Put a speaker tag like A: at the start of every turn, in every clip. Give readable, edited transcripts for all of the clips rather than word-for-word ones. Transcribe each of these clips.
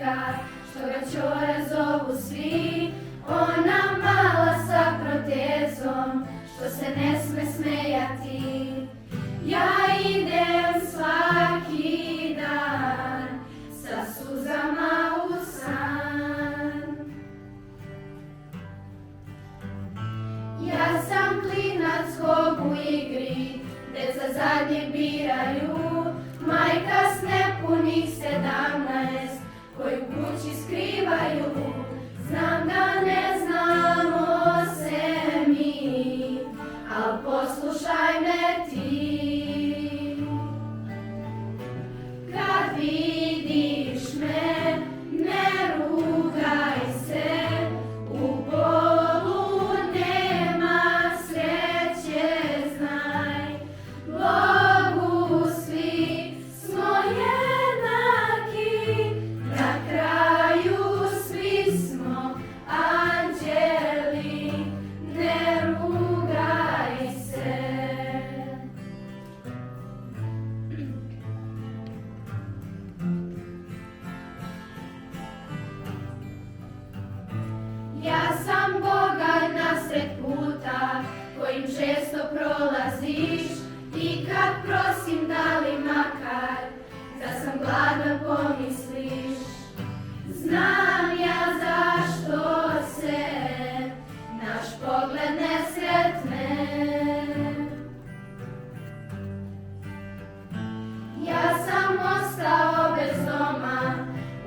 A: dečaka, što ga Ćora zovu svi. Ona mala sa protezom, što se ne sme smejati. Ja idem svaki dan sa suzama u san. Ja sam klinac kog u igri deca zadnje biraju. Majka s nepunih 17 koju kući skrivaju. Znam da ne znamo se mi, al poslušaj me ti. Kad vidiš me, ne rugaj se, u bolu nema sreće, znaj. Bogu svi smo jednaki, na kraju svi smo anđeli, ne rugaj se. Ja sam Boga nasred puta kojim često prolaziš, i kad prosim da li makar da sam gladna pomisliš. Znam ja zašto se naš pogled ne sretne. Ja sam ostao bez doma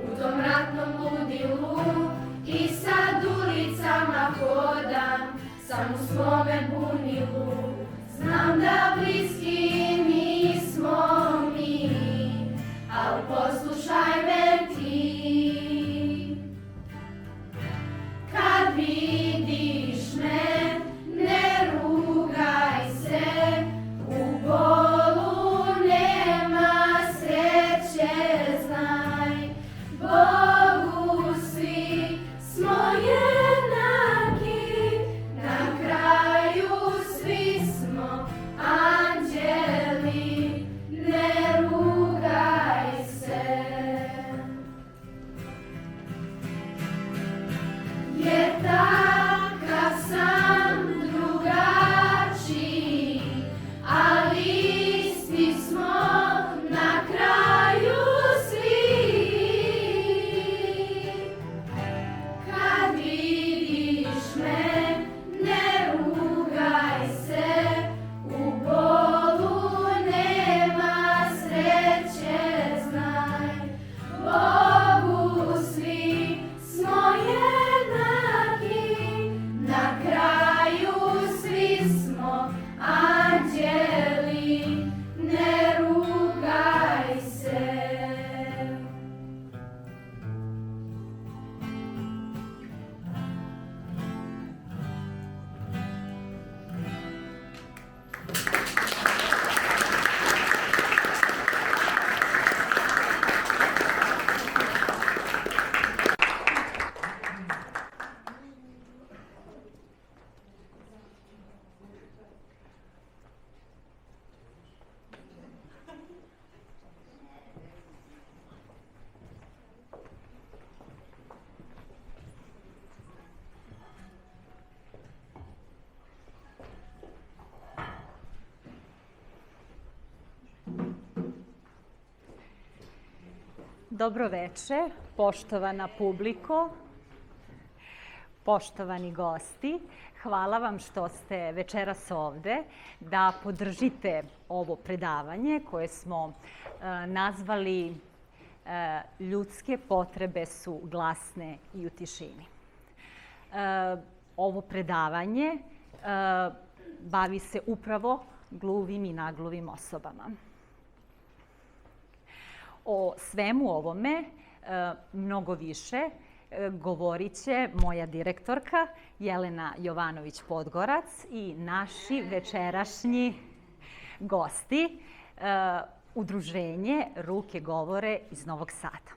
A: u tom ratnom ludilu i sad ulicama hodam sam u svome bunilu. Znam da bliski nismo mi, al poslušaj me ti. Kad vidiš me, ne rugaj se, u bolu nema sreće, znaj. Bogu svi smo jednaki, na kraju svi smo anđeli, ne rugaj se. Jer takav sam drugačiji, ali isti smo na kraju svi. Kad vidiš me, ne rugaj se, u bolu nema sreće, znaj. Bogu svi smo jednaki, na kraju svi smo anđeli, ne rugaj se.
B: Dobro veče, poštovana publiko, poštovani gosti. Hvala vam što ste večeras ovde da podržite ovo predavanje koje smo nazvali Ljudske potrebe su glasne i u tišini. Ovo predavanje bavi se upravo gluvim i nagluvim osobama. O svemu ovome mnogo više govorit će moja direktorka Jelena Jovanović-Podgorac i naši večerašnji gosti, Udruženje Ruke govore iz Novog Sada.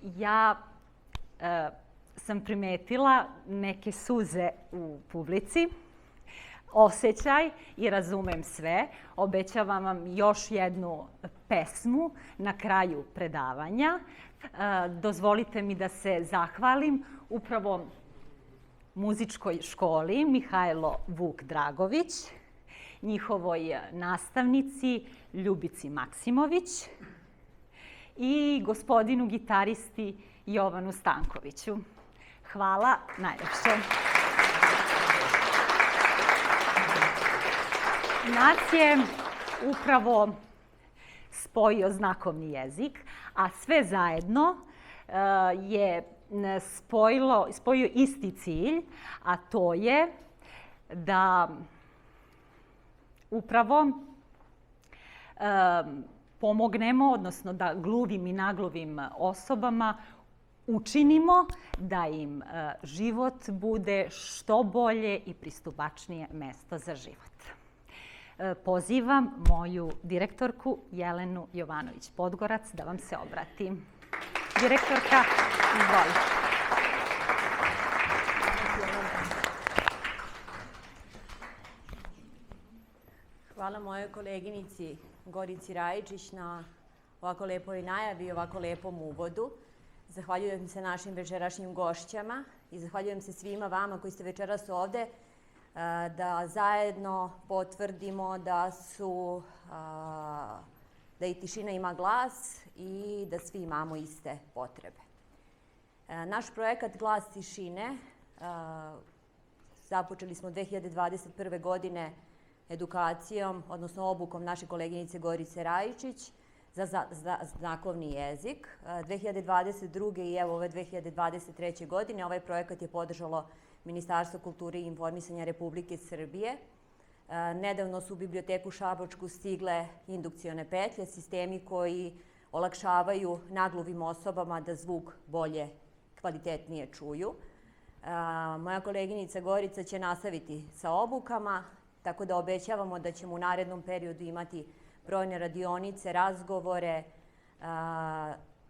B: Ja sam primetila neke suze u publici, osjećaj i razumem sve. Obećavam vam još jednu pesmu na kraju predavanja. Dozvolite mi da se zahvalim upravo muzičkoj školi Mihajlo Vuk Dragović, njihovoj nastavnici Ljubici Maksimović i gospodinu gitaristi Jovanu Stankoviću. Hvala najlepše. Nas je upravo spojio znakovni jezik, a sve zajedno je spojio isti cilj, a to je da upravo pomognemo, odnosno da gluvim i nagluvim osobama učinimo da im život bude što bolje i pristupačnije mesto za život. Pozivam moju direktorku Jelenu Jovanović-Podgorac da vam se obrati. Direktorka, izvolite.
C: Hvala mojoj koleginici Gorici Rajičić na ovako lepoj najavi i ovako lepom uvodu. Zahvaljujem se našim večerašnjim gošćama i zahvaljujem se svima vama koji ste večeras ovde da zajedno potvrdimo da i tišina ima glas i da svi imamo iste potrebe. Naš projekat Glas tišine započeli smo 2021. godine edukacijom, odnosno obukom naše koleginice Gorice Rajičić za znakovni jezik. 2022. i evo ove 2023. godine ovaj projekat je podržalo Ministarstvo kulture i informisanja Republike Srbije. Nedavno su u biblioteku Šabačku stigle indukcione petlje, sistemi koji olakšavaju nagluvim osobama da zvuk bolje, kvalitetnije čuju. Moja koleginica Gorica će nastaviti sa obukama, tako da obećavamo da ćemo u narednom periodu imati brojne radionice, razgovore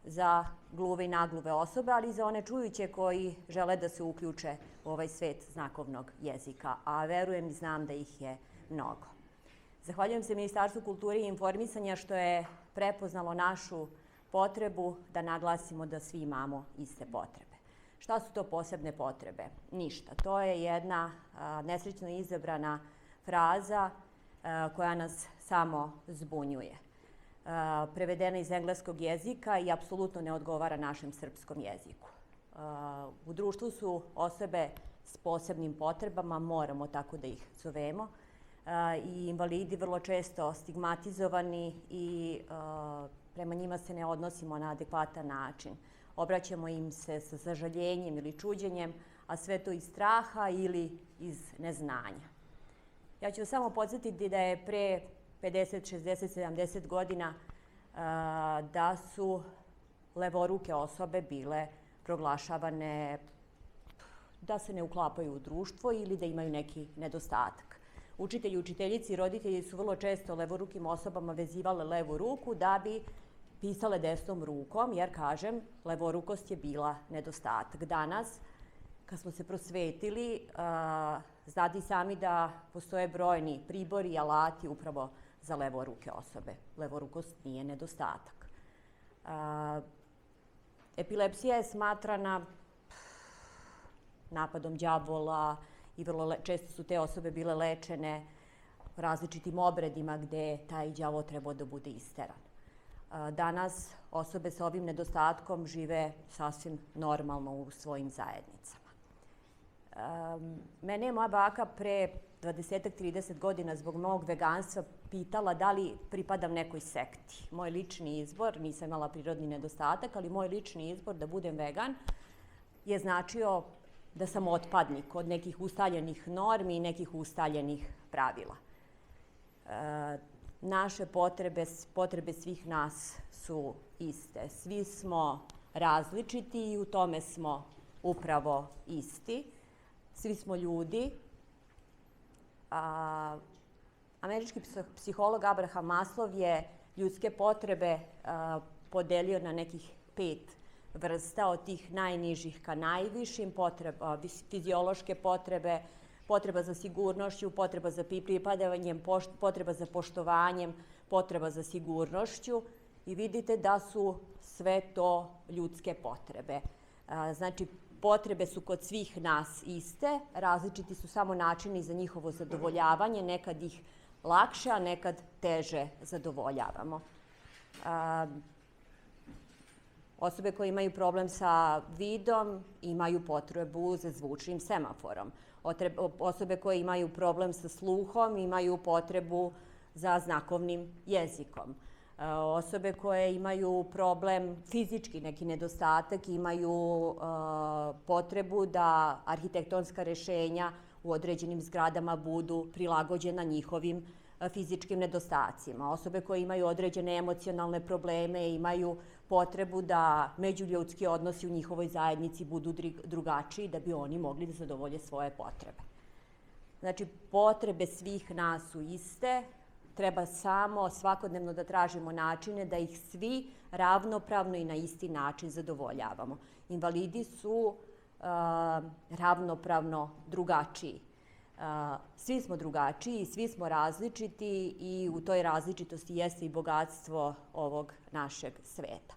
C: za gluve i nagluve osobe, ali i za one čujuće koji žele da se uključe u ovaj svet znakovnog jezika, a verujem i znam da ih je mnogo. Zahvaljujem se Ministarstvu kulture i informisanja što je prepoznalo našu potrebu da naglasimo da svi imamo iste potrebe. Šta su to posebne potrebe? Ništa. To je jedna nesrećno izabrana fraza koja nas samo zbunjuje. Prevedena iz engleskog jezika i apsolutno ne odgovara našem srpskom jeziku. U društvu su osobe s posebnim potrebama, moramo tako da ih zovemo, i invalidi vrlo često stigmatizovani i prema njima se ne odnosimo na adekvatan način. Obraćamo im se sa zažaljenjem ili čuđenjem, a sve to iz straha ili iz neznanja. Ja ću vas samo podsjetiti da je pre 50, 60, 70 godina da su levoruke osobe bile proglašavane da se ne uklapaju u društvo ili da imaju neki nedostatak. Učitelji, učiteljici i roditelji su vrlo često levorukim osobama vezivale levu ruku da bi pisale desnom rukom, jer, kažem, levorukost je bila nedostatak. Danas, kad smo se prosvetili, znate i sami da postoje brojni pribori i alati upravo za levoruke osobe. Levorukost nije nedostatak. Epilepsija je smatrana napadom đavola i vrlo često su te osobe bile lečene različitim obredima gde je taj đavo trebao da bude isteran. Danas osobe sa ovim nedostatkom žive sasvim normalno u svojim zajednicama. Mene je moja baka pre 20-30 godina zbog mog veganstva pitala da li pripadam nekoj sekti. Moj lični izbor, nisam imala prirodni nedostatak, ali moj lični izbor da budem vegan je značio da sam otpadnik od nekih ustaljenih normi i nekih ustaljenih pravila. Naše potrebe svih nas su iste. Svi smo različiti i u tome smo upravo isti. Svi smo ljudi. Američki psiholog Abraham Maslow je ljudske potrebe podelio na nekih 5 vrsta, od tih najnižih ka najvišim, fiziološke potrebe, potreba za sigurnošću, potreba za pripadanjem, potreba za poštovanjem, potreba za sigurnošću i vidite da su sve to ljudske potrebe. Znači, potrebe su kod svih nas iste, različiti su samo načini za njihovo zadovoljavanje, nekad ih lakše, a nekad teže zadovoljavamo. Osobe koje imaju problem sa vidom imaju potrebu za zvučnim semaforom. Osobe koje imaju problem sa sluhom imaju potrebu za znakovnim jezikom. Osobe koje imaju problem, fizički neki nedostatak, imaju potrebu da arhitektonska rešenja u određenim zgradama budu prilagođena njihovim fizičkim nedostacima. Osobe koje imaju određene emocionalne probleme imaju potrebu da međuljudski odnosi u njihovoj zajednici budu drugačiji da bi oni mogli da zadovolje svoje potrebe. Znači, potrebe svih nas su iste, treba samo svakodnevno da tražimo načine da ih svi ravnopravno i na isti način zadovoljavamo. Invalidi su ravnopravno drugačiji. Svi smo drugačiji, svi smo različiti i u toj različitosti jeste i bogatstvo ovog našeg sveta.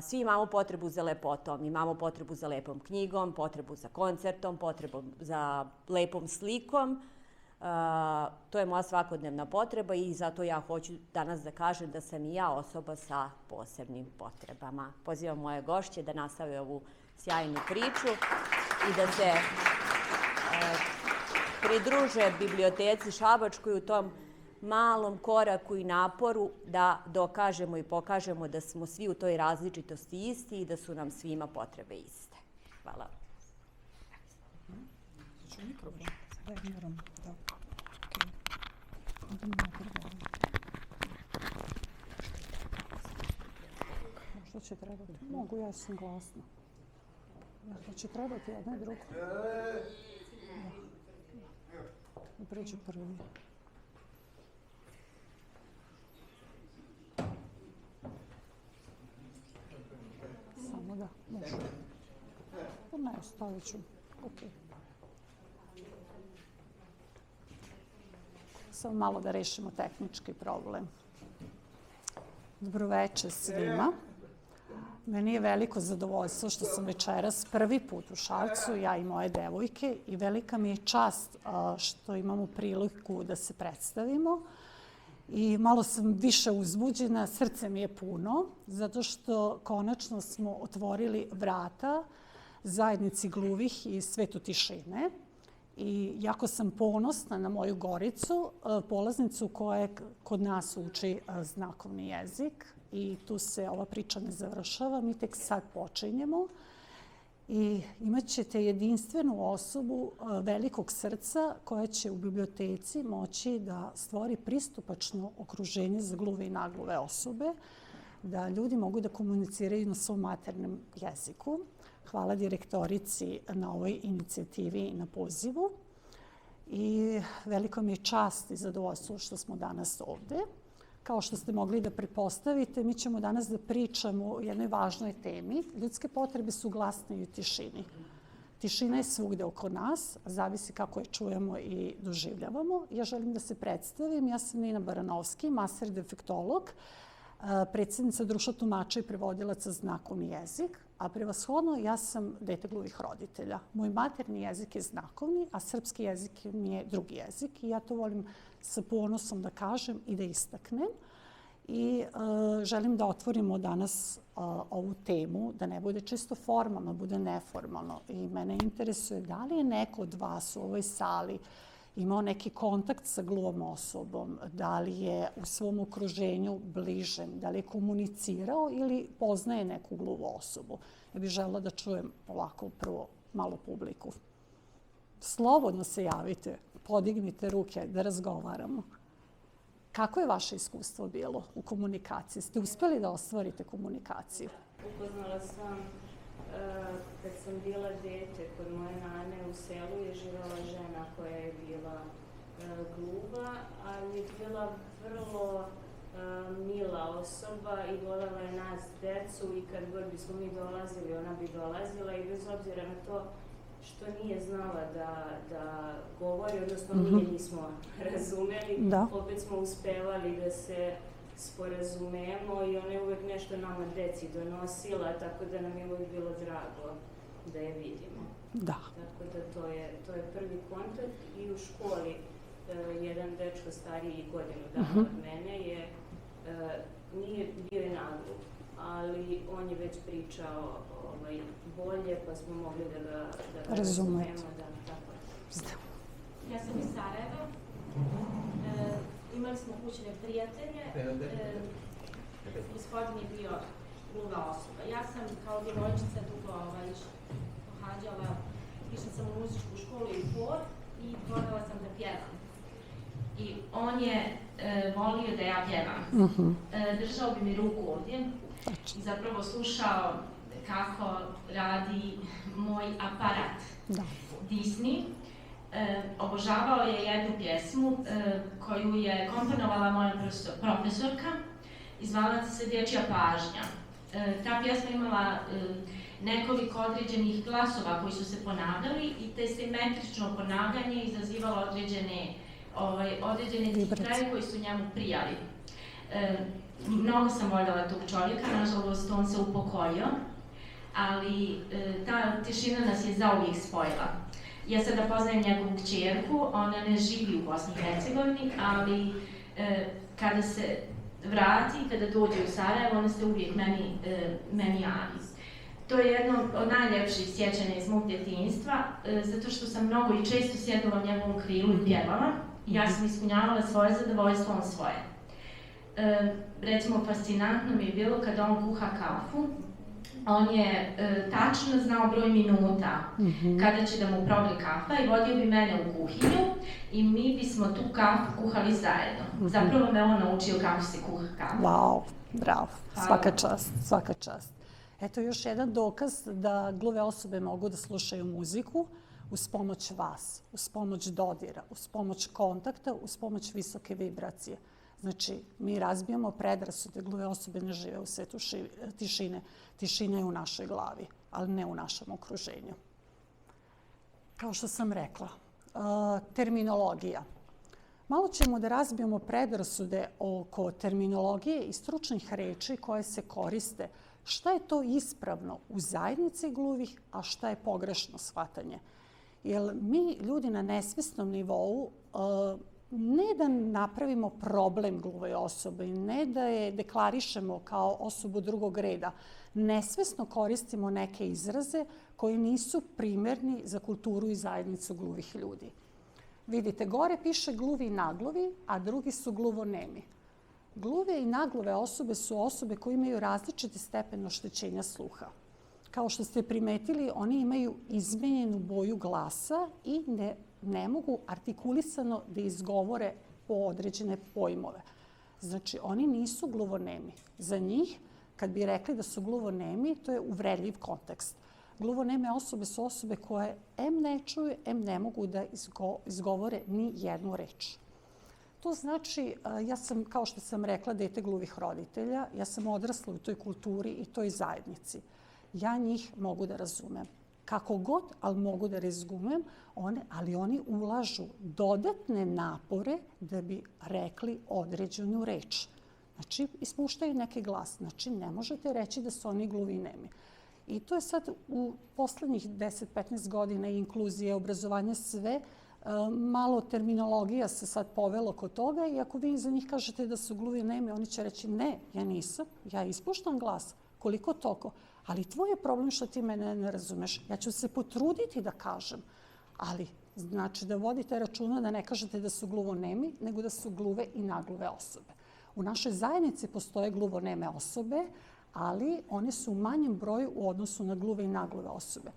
C: Svi imamo potrebu za lepotom, imamo potrebu za lepom knjigom, potrebu za koncertom, potrebu za lepom slikom. To je moja svakodnevna potreba i zato ja hoću danas da kažem da sam i ja osoba sa posebnim potrebama. Pozivam moje gošće da nastave ovu sjajnu priču i da se pridruže biblioteci Šabačkoj u tom malom koraku i naporu da dokažemo i pokažemo da smo svi u toj različitosti isti i da su nam svima potrebe iste. Hvala.
D: Možda će trebati. Mogu, ja sam glasna. Možda će trebati jedno i drugo. Da pređu prvi. Samo da, može. Pa ne, stavit ću. Okej. Samo malo da rešimo tehnički problem. Dobroveče svima. Meni je veliko zadovoljstvo što sam večeras prvi put u Šapcu, ja i moje devojke, i velika mi je čast što imamo priliku da se predstavimo. I malo sam više uzbuđena, srce mi je puno, zato što konačno smo otvorili vrata zajednici gluvih i svetu tišine. I jako sam ponosna na moju Goricu, polaznicu koja kod nas uči znakovni jezik. I tu se ova priča ne završava, mi tek sad počinjemo. I imat ćete jedinstvenu osobu velikog srca koja će u biblioteci moći da stvori pristupačno okruženje za gluve i nagluve osobe, da ljudi mogu da komuniciraju na svom maternjem jeziku. Hvala direktorici na ovoj inicijativi i na pozivu. I veliko mi je čast i zadovoljstvo što smo danas ovde. Kao što ste mogli da pretpostavite, mi ćemo danas da pričamo o jednoj važnoj temi. Ljudske potrebe su glasne i u tišini. Tišina je svugde oko nas, zavisi kako je čujemo i doživljavamo. Ja želim da se predstavim. Ja sam Nina Baranovski, master defektolog, predsjednica Društva tumača i prevodilaca znakovni jezik, a prevashodno ja sam dete gluvih roditelja. Moj materni jezik je znakovni, a srpski jezik mi je drugi jezik i ja to volim sa ponosom da kažem i da istaknem. I želim da otvorimo danas ovu temu, da ne bude čisto formalno, bude neformalno. I mene interesuje da li je neko od vas u ovoj sali imao neki kontakt sa gluvom osobom, da li je u svom okruženju bližem, da li je komunicirao ili poznaje neku gluvu osobu. Ja bih želela da čujem ovako prvo malo publiku. Slobodno se javite, podignite ruke da razgovaramo. Kako je vaše iskustvo bilo u komunikaciji? Ste uspjeli da ostvarite komunikaciju?
E: Upoznala sam kad sam bila dete kod moje nane u selu je živjela žena koja je bila gluva, ali je bila vrlo mila osoba i voljela je nas decu i kad god bismo mi dolazili, ona bi dolazila i bez obzira na to što nije znala da govori, odnosno mi je nismo razumeli. Opet smo uspevali da se sporazumemo i ona je uvek nešto nama deci donosila, tako da nam je uvek bilo drago da je vidimo. Tako da to je prvi kontakt i u školi jedan dečko stariji godinu dana od mene nije bio je naglup, ali on je već pričao bolje, pa smo mogli da ga razumemo.
F: Ja sam iz Sarajeva. Imali smo kućne prijatelje. Gospodin je bio gluva osoba. Ja sam kao djevojčica dugo pohađala, išla sam u muzičku školu i hor i voljela sam da pjevam. I on je volio da ja pjevam. Držao bi mi ruku ovdje i zapravo slušao kako radi moj aparat Disney. Obožavao je jednu pjesmu koju je komponovala moja profesorka i zvala se Dječja pažnja. Ta pjesma imala nekoliko određenih glasova koji su se ponavljali i te simetrično ponavljanje izazivalo određene titraje koji su njemu prijali. Mnogo sam voljela tog čovjeka, nažalost on se upokojio, ali ta tišina nas je zauvijek spojila. Ja sada poznajem njegovu kćerku, ona ne živi u Bosni i Hercegovini, ali kada se vrati, kada dođe u Sarajevo, ona se uvijek meni javi. To je jedno od najljepših sjećanja iz mog djetinjstva, zato što sam mnogo i često sjedila u njegovom krilu i pjevala. Ja sam ispunjavala svoje zadovoljstvo, on svoje. Recimo, fascinantno mi je bilo kada on kuha kafu. On je tačno znao broj minuta kada će da mu probi kafa i vodio bi mene u kuhinju i mi bismo tu kafu kuhali zajedno. Zapravo me on naučio kako se kuha kafa.
D: Wow, bravo, svaka čast, svaka čast. Eto još jedan dokaz da gluve osobe mogu da slušaju muziku uz pomoć vas, uz pomoć dodira, uz pomoć kontakta, uz pomoć visoke vibracije. Znači, mi razbijamo predrasude, gluve osobe ne žive u svetu tišine. Tišina je u našoj glavi, ali ne u našem okruženju. Kao što sam rekla, terminologija. Malo ćemo da razbijemo predrasude oko terminologije i stručnih reči koje se koriste. Šta je to ispravno u zajednici gluvih, a šta je pogrešno shvatanje? Jer mi, ljudi na nesvesnom nivou, ne da napravimo problem gluvoj osobi, ne da je deklarišemo kao osobu drugog reda, nesvesno koristimo neke izraze koji nisu primjerni za kulturu i zajednicu gluvih ljudi. Vidite, gore piše gluvi i nagluvi, a drugi su gluvonemi. Gluve i nagluve osobe su osobe koje imaju različiti stepen oštećenja sluha. Kao što ste primetili, oni imaju izmenjenu boju glasa i ne mogu artikulisano da izgovore određene pojmove. Znači, oni nisu gluvonemi. Za njih, kad bi rekli da su gluvonemi, to je uvredljiv kontekst. Gluvoneme osobe su osobe koje em ne čuju, em ne mogu da izgovore ni jednu reč. To znači, ja sam, kao što sam rekla, dete gluvih roditelja, ja sam odrasla u toj kulturi i toj zajednici. Ja njih mogu da razumem. Kako god, ali mogu da razumem, ali oni ulažu dodatne napore da bi rekli određenu reč. Znači, ispuštaju neki glas. Znači, ne možete reći da su oni gluvi i nemi. I to je sad u poslednjih 10-15 godina inkluzije, obrazovanja, sve. Malo terminologija se sad povelo kod toga i ako vi za njih kažete da su gluvi i nemi, oni će reći ne, ja nisam, ja ispuštam glas, koliko toliko. Ali tvoj je problem što ti mene ne razumeš. Ja ću se potruditi da kažem, ali znači da vodite računa da ne kažete da su gluvonemi, nego da su gluve i nagluve osobe. U našoj zajednici postoje gluvoneme osobe, ali one su u manjem broju u odnosu na gluve i nagluve osobe.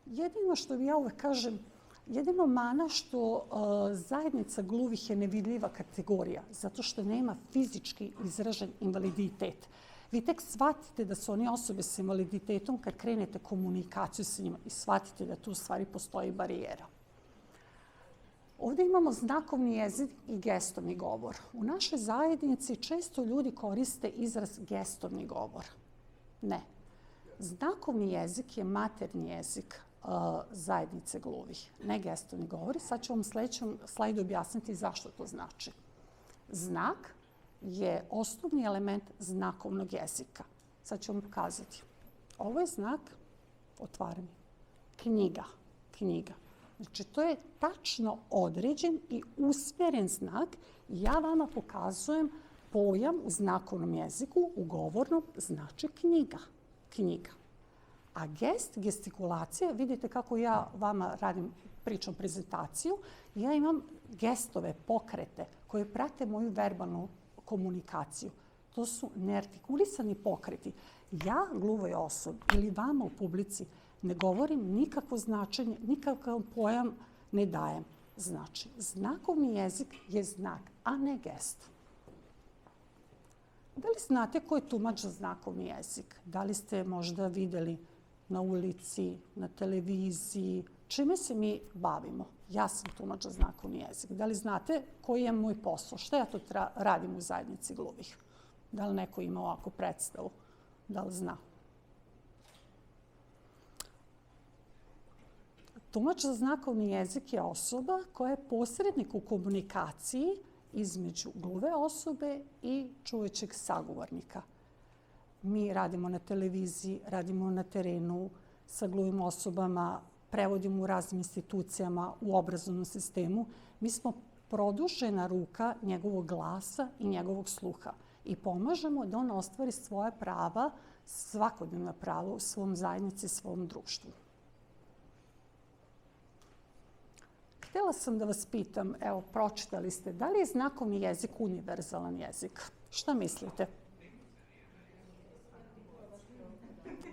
D: Jedino što ja uvek kažem, jedino mana što zajednica gluvih je nevidljiva kategorija, zato što nema fizički izražen invaliditet. Vi tek shvatite da su oni osobe s invaliditetom kad krenete komunikaciju sa njima i shvatite da tu u stvari postoji barijera. Ovdje imamo znakovni jezik i gestovni govor. U našoj zajednici često ljudi koriste izraz gestovni govor. Ne. Znakovni jezik je maternji jezik zajednice gluvih, ne gestovni govori. Sad ću vam u sledećem slajdu objasniti zašto to znači. Znak je osnovni element znakovnog jezika. Sad ću vam pokazati. Ovo je znak, otvaranje, knjiga. Znači, to je tačno određen i usmeren znak i ja vama pokazujem pojam u znakovnom jeziku, u govornom, znači knjiga. A gestikulacija, vidite kako ja vama pričam prezentaciju, ja imam gestove, pokrete koje prate moju verbalnu komunikaciju. To su neartikulisani pokreti. Ja gluvoj osobi ili vama u publici ne govorim nikakvo značenje, nikakav pojam ne dajem. Znači, znakovni jezik je znak, a ne gest. Da li znate ko je tumač za znakovni jezik? Da li ste možda videli na ulici, na televiziji? Čime se mi bavimo? Ja sam tumač za znakovni jezik. Da li znate koji je moj posao? Šta ja to radim u zajednici gluvih? Da li neko ima ovako predstavu? Da li zna? Tumač za znakovni jezik je osoba koja je posrednik u komunikaciji između gluve osobe i čujećeg sagovornika. Mi radimo na televiziji, radimo na terenu sa gluvim osobama, prevodimo u raznim institucijama, u obrazovnom sistemu. Mi smo produžena ruka njegovog glasa i njegovog sluha i pomažemo da on ostvari svoje prava, svakodnevna prava u svom zajednici, svom društvu. Htjela sam da vas pitam, evo, pročitali ste, da li je znakovni jezik univerzalan jezik? Šta mislite?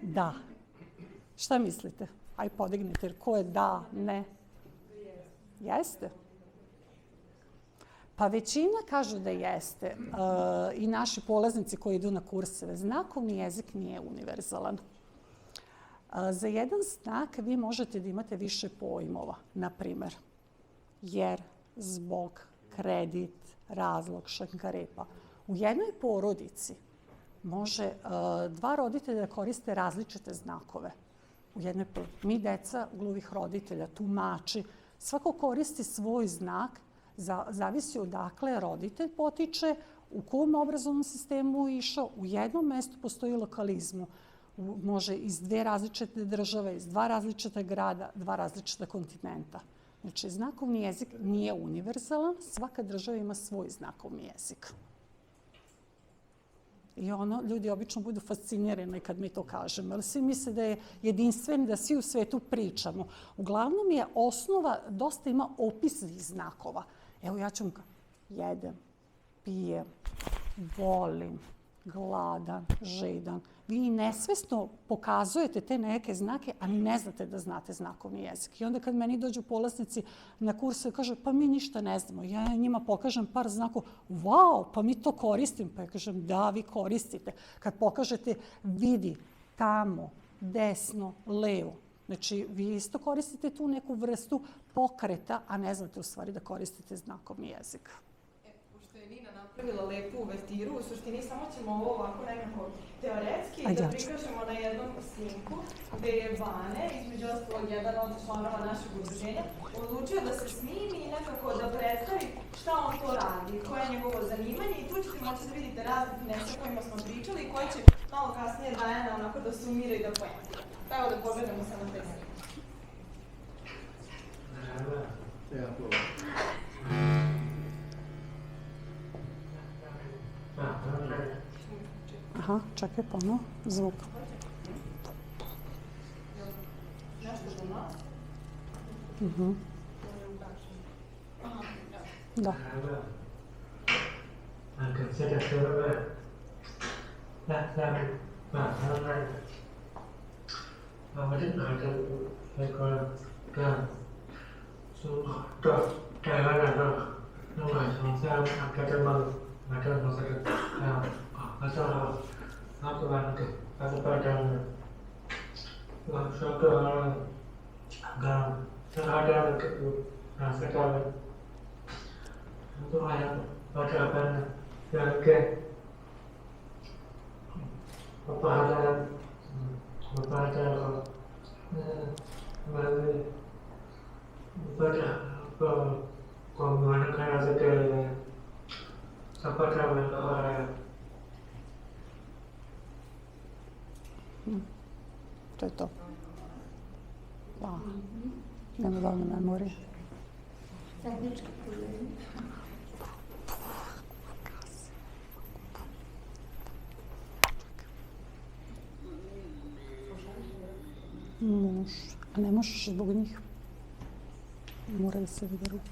D: Da. Šta mislite? Aj podignite, ko je da, ne? Jeste? Pa većina kažu da jeste. I naši polaznici koji idu na kurseve. Znakovni jezik nije univerzalan. Za jedan znak vi možete da imate više pojmova. Na primer, jer, zbog, kredit, razlog, šankarepa. U jednoj porodici može dva roditelja da koriste različite znakove. Mi, deca gluvih roditelja, tumači, svako koristi svoj znak, zavisi odakle roditelj potiče, u kom obrazovnom sistemu je išao. U jednom mestu postoji lokalizmu. Može iz dve različite države, iz dva različita grada, dva različita kontinenta. Znači, znakovni jezik nije univerzalan, svaka država ima svoj znakovni jezik. I ljudi obično budu fascinirani kad mi to kažemo, ali svi misle da je jedinstven, da svi u svetu pričamo. Uglavnom je osnova, dosta ima opisnih znakova. Evo ja ću vam jedem, pijem, volim, gladan, žedan. Vi nesvesno pokazujete te neke znake, a ni ne znate da znate znakovni jezik. I onda kad meni dođu polaznici na kurse, kaže, pa mi ništa ne znamo. Ja njima pokažem par znakova, wow, pa mi to koristim. Pa ja kažem, da, vi koristite. Kad pokažete, vidi, tamo, desno, levo. Znači, vi isto koristite tu neku vrstu pokreta, a ne znate u stvari da koristite znakovni jezik.
G: Pošto je Nina napravila lepu uvertiru, u suštini samo ćemo ovo ovako nekako teoretski da prikažemo na jednom snimku gde je Bane, između ostalog jedan od članova našeg udruženja, odlučio da se snimi i nekako da predstavi šta on to radi, koje je njegovo zanimanje i tu ćete moći da vidite razne finese o kojima smo pričali i koje će malo kasnije Dajana onako da sumira i da poentira. Pa evo da pogledamo se na taj snimak.
D: Aha, čekaj, ponovno, zvuk.
G: Nešto do nas?
D: Da. To je to. Da. Nema dovoljno memorije.
A: Tehnički problemi.
D: Možeš. A ne možeš zbog njih. Mora da se vide ruke.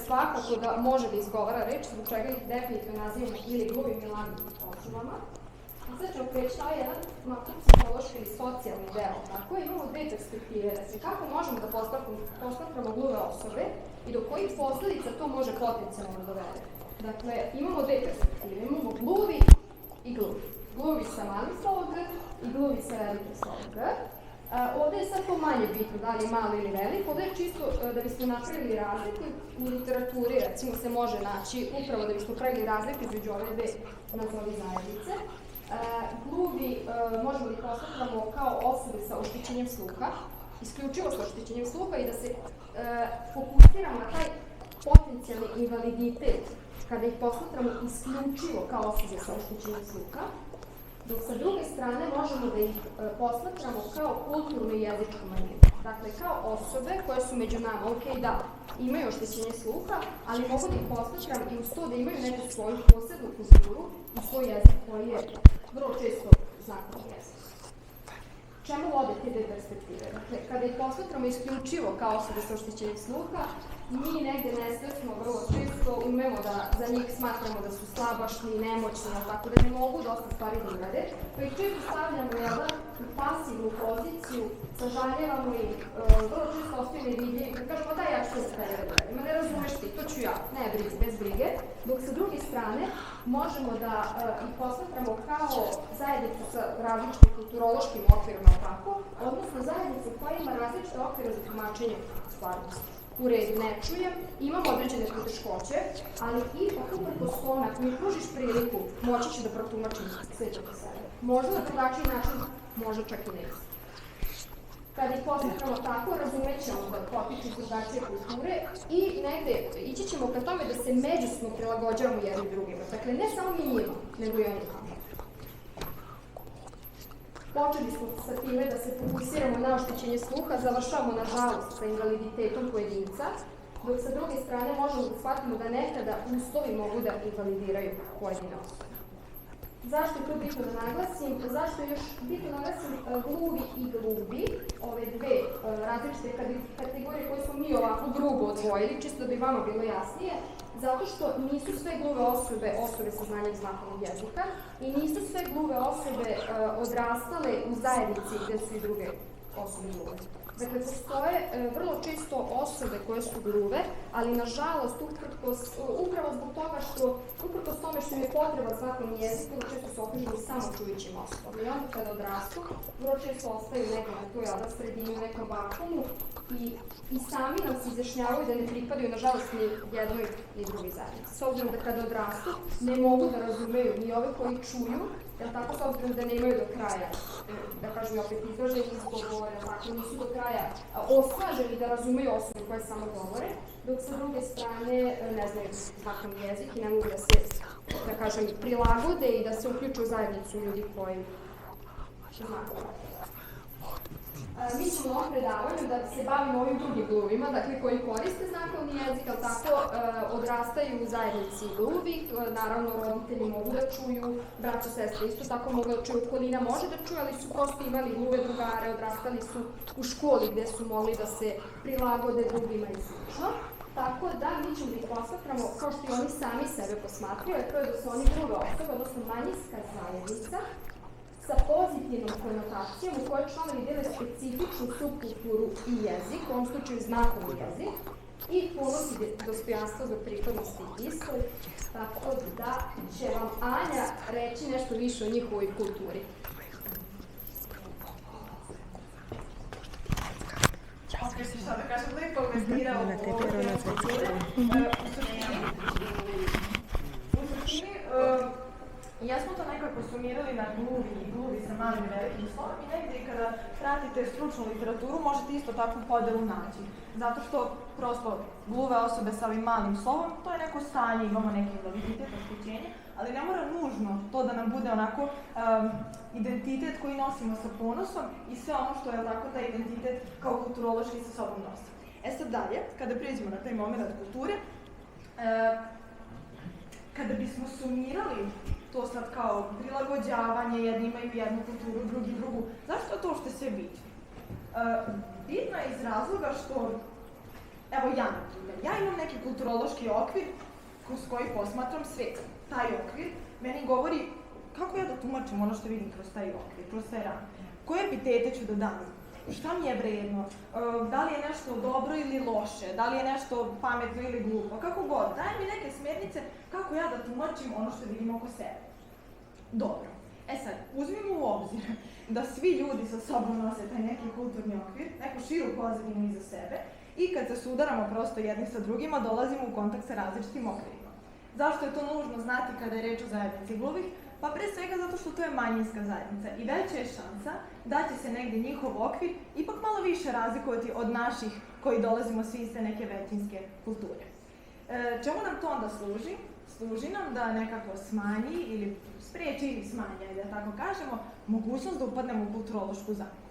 H: Svakako da može da izgovara reč, zbog čega ih definitivno nazivamo ili gluvim ili lagim osobama. A sad ćemo preći na jedan psihološki ili socijalni deo. Tako imamo dve perspektive, znači kako možemo da posmatramo gluve osobe i do kojih posledica to može potencijalno dovede. Dakle, imamo dve perspektive, imamo gluvi i gluvi. Gluvi sa malim slovom G i gluvi sa velikim slovom G. Ovde je sad to manje bitno, da li je mali ili velik, ovde je čisto da bismo napravili razliku. U literaturi, recimo, se može naći upravo da bismo pravili razliku između ove dve nazovi zajednice. Gluvi možemo da ih posmatramo kao osobe sa oštećenjem sluha, isključivo sa oštećenjem sluha i da se fokusiramo na taj potencijalni invaliditet kada ih posmatramo isključivo kao osobe sa oštećenjem sluha, dok sa druge strane možemo da ih posmatramo kao kulturnu i jezičku manjinu. Dakle, kao osobe koje su među nama, ok, da, imaju oštećenje sluha, ali mogu da ih posmatram i uz to da imaju neku svoju posebnu kulturu i svoj jezik koji je vrlo često znakovni jezik. Čemu vode te dve perspektive? Dakle, kada ih posmatramo isključivo kao osobe sa oštećenjem sluha, mi negde nesvesno vrlo često umemo da za njih smatramo da su slabašni, nemoćni, tako da ne mogu dosta stvari da urade, pa ih često stavljamo u pasivnu poziciju, sažaljevamo ih, vrlo često ostaju nevidljivi, kad kažemo da ja ću to za tebe da uradim, ne razumeš ti, to ću ja, ne brizi, bez brige, dok sa druge strane možemo da ih posmatramo kao zajednicu sa različitim kulturološkim okvirima, tako, odnosno zajednicu koja ima različite okvire za tumačenje stvarnosti. U redu, ne čujem, imam određene poteškoće, ali ipak uprkos tome, ako mi pružiš priliku, moći ću da protumačim sve to sebe. Možda na drugačiji način, možda čak i neće. Kada ih posmatramo tako, razumećemo da potiču drugačije kulture i negde ići ćemo ka tome da se međusobno prilagođavamo jednim drugima. Dakle, ne samo mi njima, nego i oni nama. Počeli smo sa time da se fokusiramo na oštećenje sluha, završavamo nažalost sa invaliditetom pojedinca, dok sa druge strane možemo da shvatimo da nekada uslovi mogu da invalidiraju pojedine osobe. Zašto je to bitno da naglasim? Zašto je još bitno da naglasim gluvi i glubi, ove dve različite kategorije koje smo mi ovako grubo odvojili, čisto da bi vama bilo jasnije. zato što nisu sve gluve osobe sa znanjem znakovnog jezika i nisu sve gluve osobe odrastale u zajednici gde su i druge osobe gluve. Dakle, postoje vrlo često osobe koje su gluve, ali nažalost, upravo zbog toga što, uprkos tome što im je potreba znakovni jezik, vrlo često su okruženi samo čujućim osobama. I onda kada odrastu, vrlo često ostaju negdje na toj sredini, u nekom vakumu i sami nam se izjašnjavaju da ne pripadaju, nažalost, ni jednoj ni drugoj zajednici. S obzirom da kada odrastu, ne mogu da razumeju ni ove koji čuju, jer tako s obzirom da nemaju do kraja, da kažem opet izraženi izgovore, tako nisu do kraja osnaženi da razumeju osobe koje samo govore, dok sa druge strane ne znaju znakovni jezik i ne mogu da se, da kažem, prilagode i da se uključu u zajednicu ljudi koji znakovni. Mi ćemo u ovom predavanju da se bavimo ovim drugim gluvima, dakle koji koriste znakovni jezik, ali tako odrastaju u zajednici gluvih, naravno roditelji mogu da čuju, braća, sestre isto tako mogu da čuju, okolina može da čuje, ali su prosto imali gluve drugare, odrastali su u školi gde su mogli da se prilagode drugima i slično. Tako da mi ćemo ih posmatramo kao što i oni sami sebe posmatraju, a to je da su oni druga osoba, odnosno manjinska zajednica, sa pozitivnom konotacijom u kojoj članovi dele specifičnu subkulturu i jezik, u ovom slučaju znakovni jezik, i ponos i dostojanstvo za pripadnosti istoj, tako da će vam Anja reći nešto više o njihovoj kulturi.
G: Ok, šta da kažem, lepo investirao u ovu temu kulture. U suštini, jesmo to nekako sumirali na gluvi sa malim i velikim slovom i negdje kada pratite stručnu literaturu možete isto takvu podelu naći. Zato što prosto gluve osobe sa ovim malim slovom, to je neko stanje, imamo neki invaliditet, oštećenje, ali ne mora nužno to da nam bude onako identitet koji nosimo sa ponosom i sve ono što je tako taj identitet kao kulturološki sa sobom nosi. E sad dalje, kada prijeđemo na taj moment kulture, kada bismo sumirali to sad kao prilagođavanje, jedni imaju jednu kulturu, drugi drugu, zašto je to što sve bitno? Bitno je iz razloga što, evo ja na primjer, ja imam neki kulturološki okvir kroz koji posmatram svet. Taj okvir meni govori kako ja da tumačim ono što vidim kroz taj okvir, kroz taj ram. Koje epitete ću da dam? Šta mi je vredno? Da li je nešto dobro ili loše? Da li je nešto pametno ili glupo? Kako god. Daj mi neke smjernice kako ja da tumačim ono što vidim oko sebe. Dobro. E sad, uzmimo u obzir da svi ljudi sa sobom nose taj neki kulturni okvir, neku širu pozadinu iza sebe i kad se sudaramo prosto jedni sa drugima, dolazimo u kontakt sa različitim okvirima. Zašto je to nužno znati kada je reč o zajednici gluvih? Pa pre svega zato što to je manjinska zajednica i veća je šansa da će se negdje njihov okvir ipak malo više razlikovati od naših koji dolazimo svi iz te neke većinske kulture. Čemu nam to onda služi? Služi nam da nekako smanji ili spriječi ili smanje, da tako kažemo, mogućnost da upadnemo u kulturološku zamku.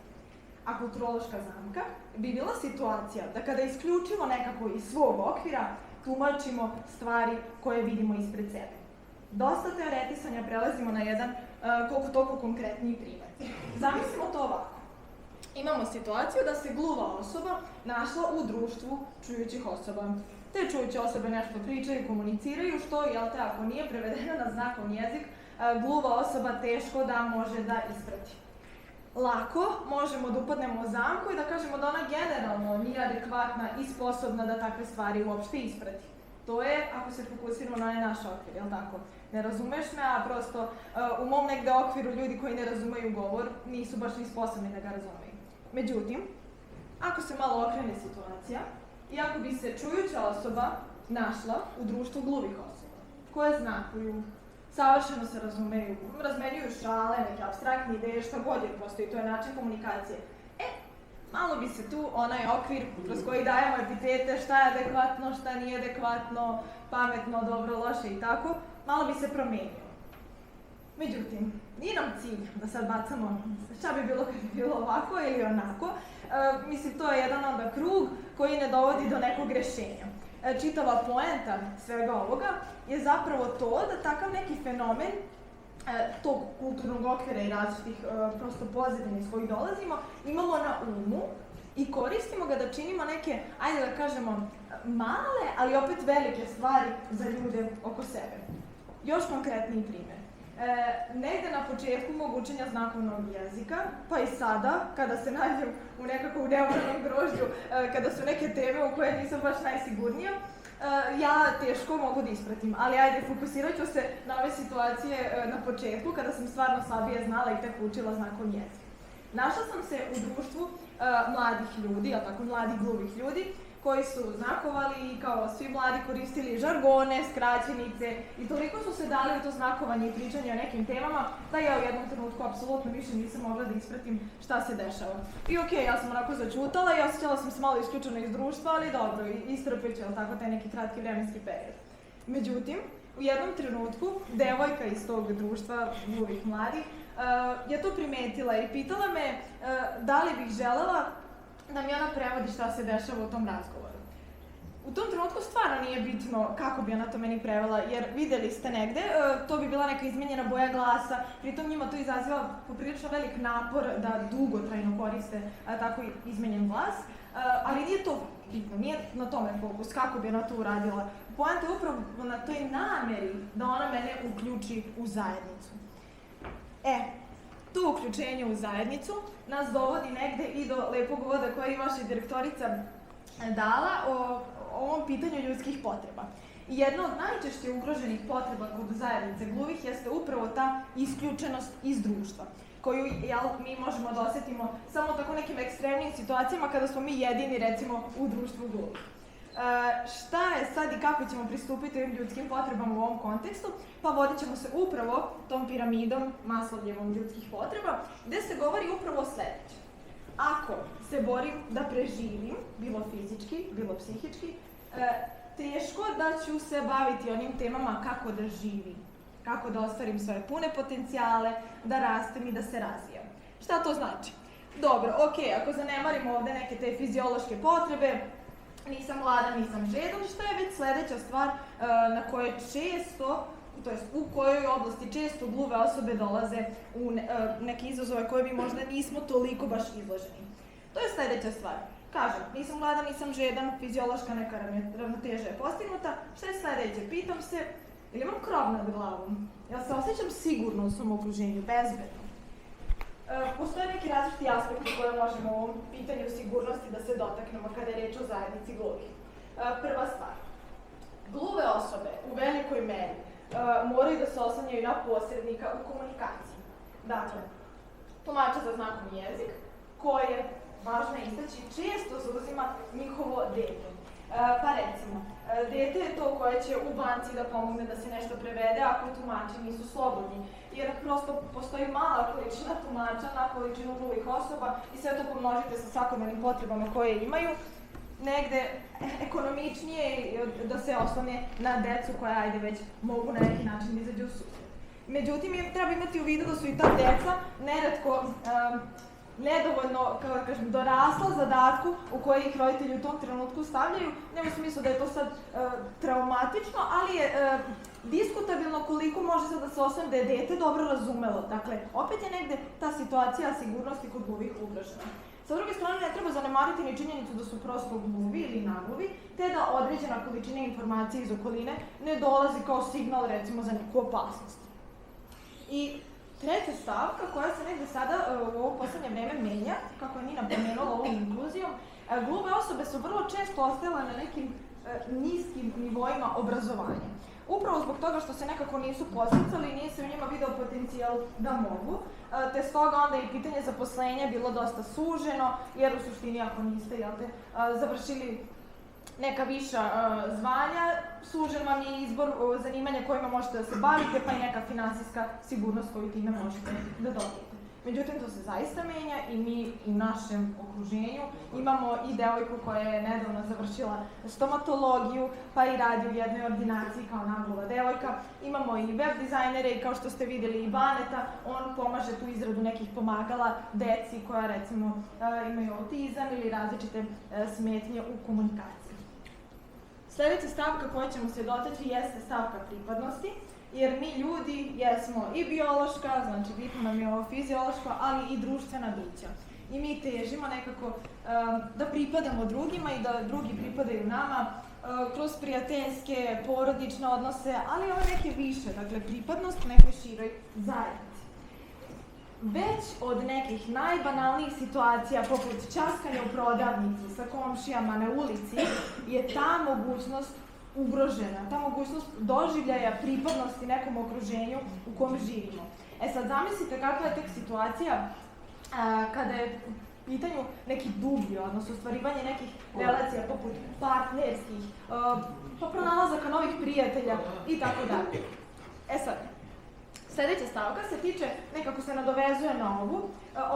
G: A kulturološka zamka bi bila situacija da kada isključimo nekako iz svog okvira, tumačimo stvari koje vidimo ispred sebe. Dosta teoretisanja prelazimo na jedan koliko toliko konkretniji primjer. Zamislimo to ovako. Imamo situaciju da se gluva osoba našla u društvu čujućih osoba. Te čujuće osobe nešto pričaju, komuniciraju, što, jel te, ako nije prevedeno na znakovni jezik, gluva osoba teško da može da isprati. Lako možemo da upadnemo u zamku i da kažemo da ona generalno nije adekvatna i sposobna da takve stvari uopšte isprati. To je ako se fokusiramo na naš okvir, jel tako? Ne razumeš me, a prosto u mom negde okviru ljudi koji ne razumeju govor nisu baš ni sposobni da ga razumeju. Međutim, ako se malo okrene situacija i ako bi se čujuća osoba našla u društvu gluvih osoba, koje znakuju, savršeno se razumeju, razmenjuju šale, neke apstraktne ideje, šta god je prosto i to je način komunikacije. Malo bi se tu onaj okvir kroz koji dajemo epitete, šta je adekvatno, šta nije adekvatno, pametno, dobro, loše i tako, malo bi se promenio. Međutim, nije nam cilj da sad bacamo šta bi bilo kad bi bilo ovako ili onako. Mislim, to je jedan onda krug koji ne dovodi do nekog rešenja. Čitava poenta svega ovoga je zapravo to da takav neki fenomen tog kulturnog okvira i različitih prosto pozadine iz kojih dolazimo, imamo na umu i koristimo ga da činimo neke, ajde da kažemo, male, ali opet velike stvari za ljude oko sebe. Još konkretniji primjer. Negde na početku mog učenja znakovnog jezika, pa i sada, kada se nađem u nekakvom neobranom grožđu, kada su neke teme u koje nisam baš najsigurnija, ja teško mogu da ispratim, ali ajde, fokusirat ću se na ove situacije na početku, kada sam stvarno slabije znala i tek učila znakovni jezik. Našla sam se u društvu mladih ljudi, a tako mladih gluvih ljudi, koji su znakovali i kao svi mladi koristili žargone, skraćenice i toliko su se dali u to znakovanje i pričanje o nekim temama da ja u jednom trenutku apsolutno više nisam mogla da ispratim šta se dešava. I okej, ja sam onako začutala i osjećala sam se malo isključena iz društva, ali dobro, istrpit ću, tako, taj neki kratki vremenski period. Međutim, u jednom trenutku, devojka iz tog društva gluvih mladih je to primetila i pitala me da li bih želela da mi ona prevodi šta se dešava u tom razgovoru. U tom trenutku stvarno nije bitno kako bi ona to meni prevela, jer videli ste negde, to bi bila neka izmenjena boja glasa, pritom njima to izaziva poprilično velik napor da dugotrajno koriste tako izmenjen glas, ali nije to bitno, nije na tome fokus, kako bi ona to uradila. Poanta je upravo na toj nameri da ona mene uključi u zajednicu. To uključenje u zajednicu nas dovodi negde i do lepog uvoda koje je vaša direktorica dala o ovom pitanju ljudskih potreba. I jedna od najčešće ugroženih potreba kod zajednice gluvih jeste upravo ta isključenost iz društva, koju mi možemo da osetimo samo tako nekim ekstremnim situacijama kada smo mi jedini, recimo, u društvu gluvih. Šta je sad i kako ćemo pristupiti ovim ljudskim potrebama u ovom kontekstu? Pa vodit ćemo se upravo tom piramidom Maslowljevom ljudskih potreba, gde se govori upravo o sledećem. Ako se borim da preživim, bilo fizički, bilo psihički, teško da ću se baviti onim temama kako da živim, kako da ostvarim svoje pune potencijale, da rastem i da se razvijam. Šta to znači? Dobro, okej, ako zanemarimo ovde neke te fiziološke potrebe, nisam gladan, nisam žedan, šta je već sledeća stvar na koje često, to jest u kojoj oblasti često gluve osobe dolaze u neke izazove koje mi možda nismo toliko baš izloženi. To je sledeća stvar. Kažem, nisam gladan, nisam žedan, fiziološka neka ravnoteža je postignuta. Šta je sledeće? Pitam se, ili imam krov nad glavom? Jel se osjećam sigurno u svom okruženju, bezbedno? Postoje neki različiti aspekti koje možemo u ovom pitanju sigurnosti da se dotaknemo kada je reč o zajednici gluvih. Prva stvar, gluve osobe u velikoj meri moraju da se oslanjaju na posrednika u komunikaciji. Dakle, tumača za znakovni jezik, koje, važno je istaći, često zauzima njihovo dete. Pa recimo, dete je to koje će u banci da pomogne da se nešto prevede ako tumači nisu slobodni, jer prosto postoji mala količina tumača na količinu gluvih osoba i sve to pomnožite sa svakodnevnim potrebama koje imaju, negde ekonomičnije da se oslone na decu koja, ajde, već mogu na neki način izađu u susret. Međutim, treba imati u vidu da su i ta deca neretko nedovoljno, kako da kažem, dorasla zadatku u koji ih roditelji u tom trenutku stavljaju. Nema smisla da je to sad traumatično, ali je diskutabilno koliko može sad da se osnovim da je dete dobro razumelo. Dakle, opet je negde ta situacija sigurnosti kod gluvih ugrožena. Sa druge strane, ne treba zanemariti ni činjenicu da su prosto gluvi ili nagluvi, te da određena količina informacije iz okoline ne dolazi kao signal, recimo, za neku opasnost. I treća stavka koja se negde sada u ovo poslednje vreme menja, kako je Nina pomenula ovom inkluzijom, gluve osobe su vrlo često ostajale na nekim niskim nivoima obrazovanja. Upravo zbog toga što se nekako nisu posticali i nije se u njima video potencijal da mogu, te stoga onda i pitanje zaposlenja bilo dosta suženo, jer u suštini ako niste završili neka viša zvanja, sužen vam je izbor zanimanja kojima možete da se bavite, pa i neka finansijska sigurnost koju time možete da dobijete. Međutim, to se zaista menja i mi u našem okruženju imamo i devojku koja je nedavno završila stomatologiju, pa i radi u jednoj ordinaciji kao nagluva devojka. Imamo i web dizajnere i kao što ste videli i Baneta, on pomaže tu izradu nekih pomagala deci koja recimo imaju autizam ili različite smetnje u komunikaciji. Sledeća stavka koja ćemo se dotaći jeste stavka pripadnosti, jer mi ljudi jesmo i biološka, znači bitno nam je ovo fiziološko, ali i društvena bića. I mi težimo nekako da pripadamo drugima i da drugi pripadaju nama, kroz prijateljske, porodične odnose, ali ove neke više, dakle pripadnost nekoj široj zajednici. Već od nekih najbanalnijih situacija, poput ćaskanja u prodavnici sa komšijama na ulici, je ta mogućnost ugrožena, ta mogućnost doživljaja pripadnosti nekom okruženju u kom živimo. E sad, zamislite kakva je tek situacija kada je u pitanju neki dublji odnos, ostvarivanje nekih relacija poput partnerskih, pa pronalazaka novih prijatelja i tako dalje. E sad, sledeća stavka se tiče, nekako se nadovezuje na ovu,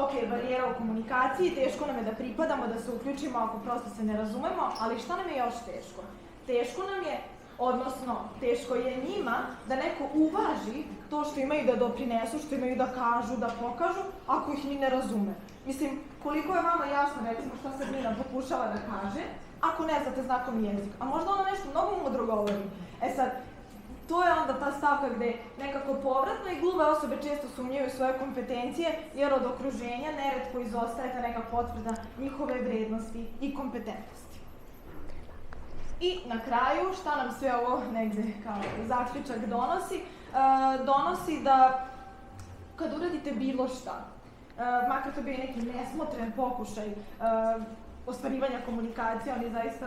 G: ok, barijera u komunikaciji, teško nam je da pripadamo, da se uključimo ako prosto se ne razumemo, ali šta nam je još teško? Teško nam je, odnosno teško je njima da neko uvaži to što imaju da doprinesu, što imaju da kažu, da pokažu, ako ih ni ne razume. Mislim, koliko je vama jasno, recimo, šta se Nina pokušava da kaže, ako ne znate znakovni jezik, a možda ona nešto mnogo mudro govori. E sad, to je onda ta stavka gde nekako povratno i gluve osobe često sumnjaju svoje kompetencije, jer od okruženja neretko izostaje ta neka potvrda njihove vrednosti i kompetentnosti. I na kraju, šta nam sve ovo negde kao zaključak donosi? Donosi da kad uradite bilo šta, makar to bio neki nesmotren pokušaj ostvarivanja komunikacije, oni zaista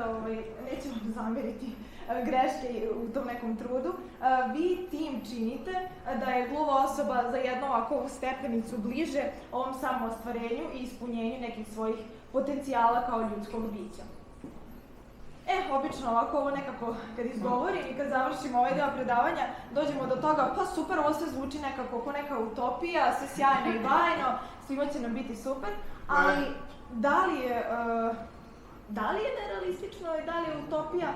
G: neće vam zameriti greške u tom nekom trudu, vi tim činite da je gluva osoba za jednu ovakvu stepenicu bliže ovom samoostvarenju i ispunjenju nekih svojih potencijala kao ljudskog bića. Obično ovako ovo nekako kad izgovorim i kad završimo ovaj deo predavanja, dođemo do toga, pa super, ovo sve zvuči nekako kao neka utopija, sve sjajno i bajno, svima će nam biti super, ali da li je nerealistično i da li je utopija?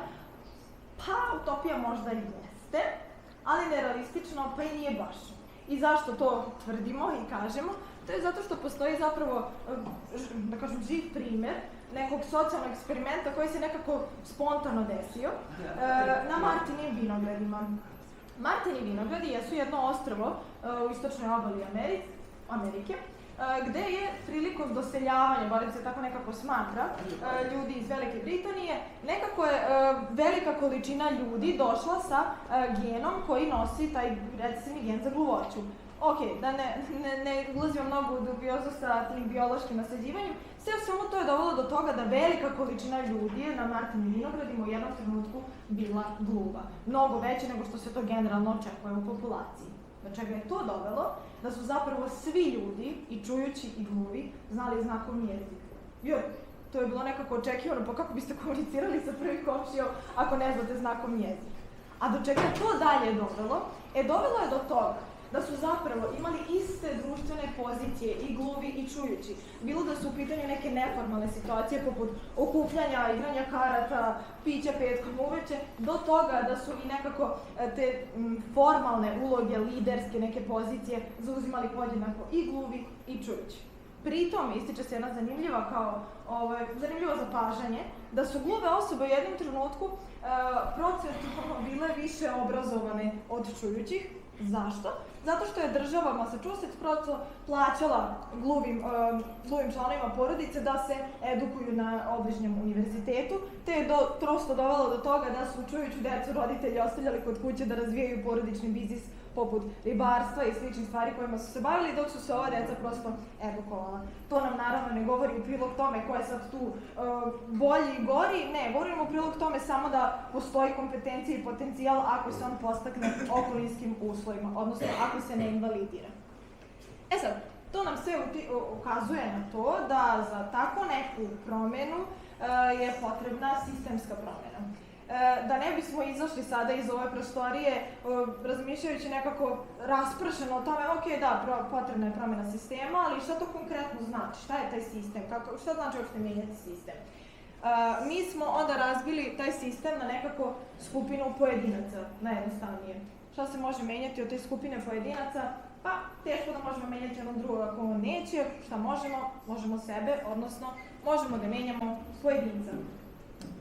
G: Pa, utopija možda i jeste, ali nerealistično pa i nije baš. I zašto to tvrdimo i kažemo? To je zato što postoji zapravo, da kažem, živ primer nekog socijalnog eksperimenta koji se nekako spontano desio na Martinim vinogradima. Martini vinogradi jesu jedno ostrvo u istočnoj obali Amerike, gde je prilikom doseljavanja, barem se tako nekako smatra, ljudi iz Velike Britanije, nekako je velika količina ljudi došla sa genom koji nosi taj recesivni gen za gluvoću. Ok, da ne ulazimo mnogo u dubiozu sa tim biološkim nasleđivanjem, sve u svemu to je dovelo do toga da velika količina ljudi je na Martinim vinogradima u jednom trenutku bila gluva. Mnogo veće nego što se to generalno očekuje u populaciji. Do čega je to dovelo? Da su zapravo svi ljudi, i čujući i gluvi, znali znakovni jezik. Jer to je bilo nekako očekivano, pa kako biste komunicirali sa prvim komšijom ako ne znate znakovni jezik. A do čega je to dalje dovelo? Dovelo je do toga da su zapravo imali iste društvene pozicije i gluvi i čujući. Bilo da su u pitanju neke neformalne situacije poput okupljanja, igranja karata, pića petkom uveče, do toga da su i nekako te formalne uloge, liderske neke pozicije zauzimali podjednako i gluvi i čujući. Pritom ističe se jedna zanimljivo zapažanje, da su gluve osobe u jednom trenutku procentualno bile više obrazovane od čujućih. Zašto? Zato što je država Massachusetts prosto plaćala gluvim članovima porodice da se edukuju na obližnjem univerzitetu, te je prosto dovelo do toga da su čujuću decu roditelji ostavljali kod kuće da razvijaju porodični biznis poput ribarstva i sličnih stvari kojima su se bavili, dok su se ova deca prosto edukovala. To nam naravno ne govori u prilog tome ko je sad tu bolji i gori, ne, govorimo u prilog tome samo da postoji kompetencija i potencijal ako se on postakne okolinskim uslovima, odnosno ako se ne invalidira. Sad, to nam sve ukazuje na to da za tako neku promenu je potrebna sistemska promena. Da ne bismo izašli sada iz ove prostorije razmišljajući nekako raspršeno o tome, ok, da, potrebna je promena sistema, ali šta to konkretno znači? Šta je taj sistem? Šta znači uopšte menjati sistem? Mi smo onda razbili taj sistem na nekako skupinu pojedinaca, najjednostavnije. Šta se može menjati od te skupine pojedinaca? Pa, teško da možemo menjati jednog drugog ako on neće. Šta možemo? Možemo sebe, odnosno možemo da menjamo pojedinca.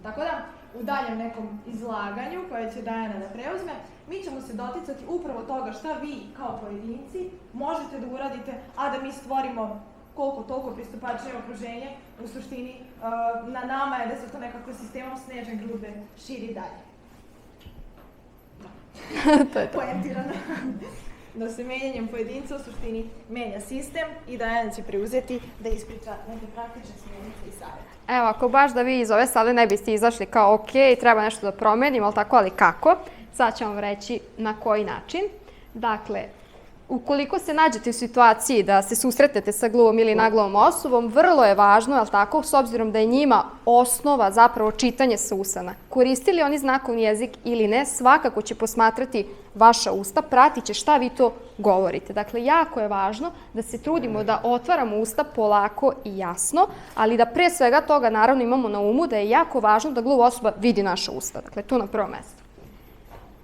G: Tako da, u daljem nekom izlaganju koje će Dajana da preuzme, mi ćemo se doticati upravo toga šta vi kao pojedinci možete da uradite, a da mi stvorimo koliko toliko pristupačnije okruženje, u suštini na nama je da se to nekako sistemom snežne grude širi dalje.
H: To je to.
G: Poentirano. Da se menjanjem pojedinca u suštini menja sistem i da jedan će preuzeti da ispriča neke praktične smjernice i savjete.
H: Evo, ako baš da vi iz ove sale ne biste izašli kao ok, treba nešto da promenim, ali tako, ali kako? Sad ću vam reći na koji način. Dakle, ukoliko se nađete u situaciji da se susretnete sa gluvom ili nagluvom osobom, vrlo je važno, ali tako, s obzirom da je njima osnova zapravo čitanje sa usana. Koristili oni znakovni jezik ili ne, svakako će posmatrati vaša usta, pratit će šta vi to govorite. Dakle, jako je važno da se trudimo da otvaramo usta polako i jasno, ali da pre svega toga naravno imamo na umu da je jako važno da gluva osoba vidi naša usta. Dakle, to na prvo mesto.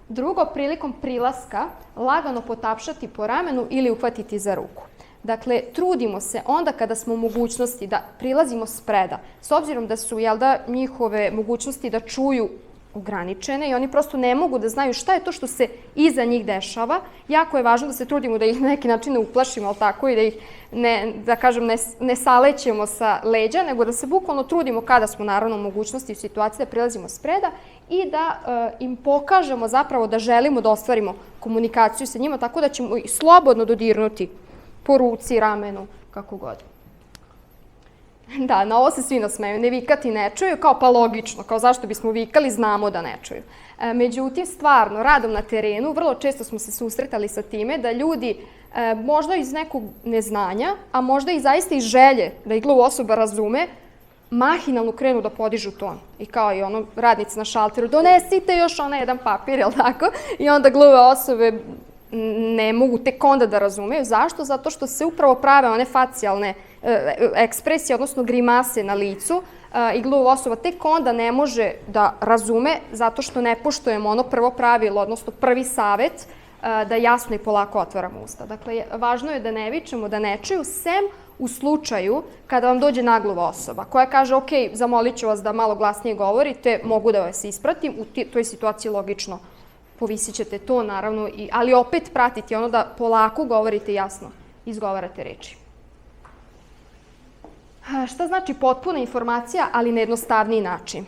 H: Drugo, prilikom prilaska, lagano potapšati po ramenu ili uhvatiti za ruku. Dakle, trudimo se onda kada smo u mogućnosti da prilazimo spreda, s obzirom da su njihove mogućnosti da čuju ograničene i oni prosto ne mogu da znaju šta je to što se iza njih dešava. Jako je važno da se trudimo da ih na neki način ne uplašimo, ali tako, i da ih ne salećemo sa leđa, nego da se bukvalno trudimo kada smo naravno u mogućnosti i u situaciji da prilazimo spreda i da im pokažemo zapravo da želimo da ostvarimo komunikaciju sa njima, tako da ćemo ih slobodno dodirnuti po ruci, ramenu, kako god. Da, na ovo se svi nasmeju. Ne vikati ne čuju, kao pa logično, kao zašto bismo vikali, znamo da ne čuju. Međutim, stvarno, radom na terenu, vrlo često smo se susretali sa time da ljudi, možda iz nekog neznanja, a možda i zaista iz želje da ih gluva osoba razume, mahinalno krenu da podižu ton. I kao i ono, radnici na šalteru, donesite još onaj jedan papir, jel tako? I onda gluve osobe ne mogu tek onda da razumeju. Zašto? Zato što se upravo prave one facijalne ekspresije, odnosno grimase na licu i gluva osoba tek onda ne može da razume zato što ne poštujemo ono prvo pravilo, odnosno prvi savet da jasno i polako otvaramo usta. Dakle, važno je da ne vičemo, da ne čuju, sem u slučaju kada vam dođe nagluva osoba koja kaže ok, zamolit ću vas da malo glasnije govorite, mogu da vas ispratim, u toj situaciji logično povisit ćete to naravno, ali opet pratiti ono da polako govorite jasno, izgovarate reči. Šta znači potpuna informacija, ali na jednostavniji način?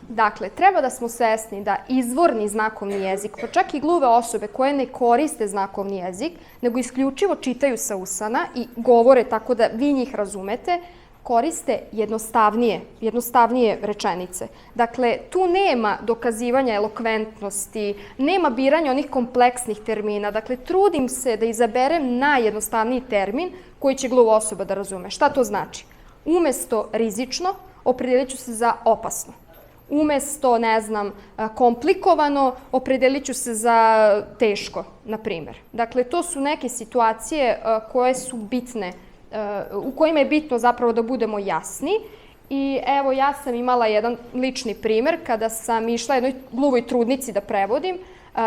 H: Dakle, treba da smo svesni da izvorni znakovni jezik, pa čak i gluve osobe koje ne koriste znakovni jezik, nego isključivo čitaju sa usana i govore tako da vi njih razumete, koriste jednostavnije rečenice. Dakle, tu nema dokazivanja elokventnosti, nema biranja onih kompleksnih termina. Dakle, trudim se da izaberem najjednostavniji termin koji će gluva osoba da razume. Šta to znači? Umesto rizično, opredelit ću se za opasno. Umesto, ne znam, komplikovano, opredelit ću se za teško, na primjer. Dakle, to su neke situacije koje su bitne, u kojima je bitno zapravo da budemo jasni. I evo, ja sam imala jedan lični primjer kada sam išla jednoj gluvoj trudnici da prevodim.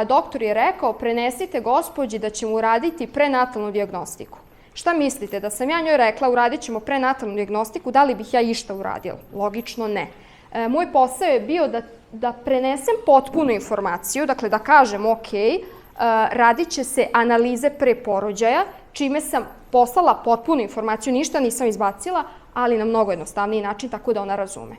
H: Doktor je rekao, prenesite gospođi da ćemo uraditi prenatalnu dijagnostiku. Šta mislite, da sam ja njoj rekla uradit ćemo prenatalnu dijagnostiku, da li bih ja išta uradila? Logično ne. Moj posao je bio da prenesem potpunu informaciju, dakle da kažem ok, radit će se analize pre porođaja, čime sam poslala potpunu informaciju, ništa nisam izbacila, ali na mnogo jednostavniji način, tako da ona razume.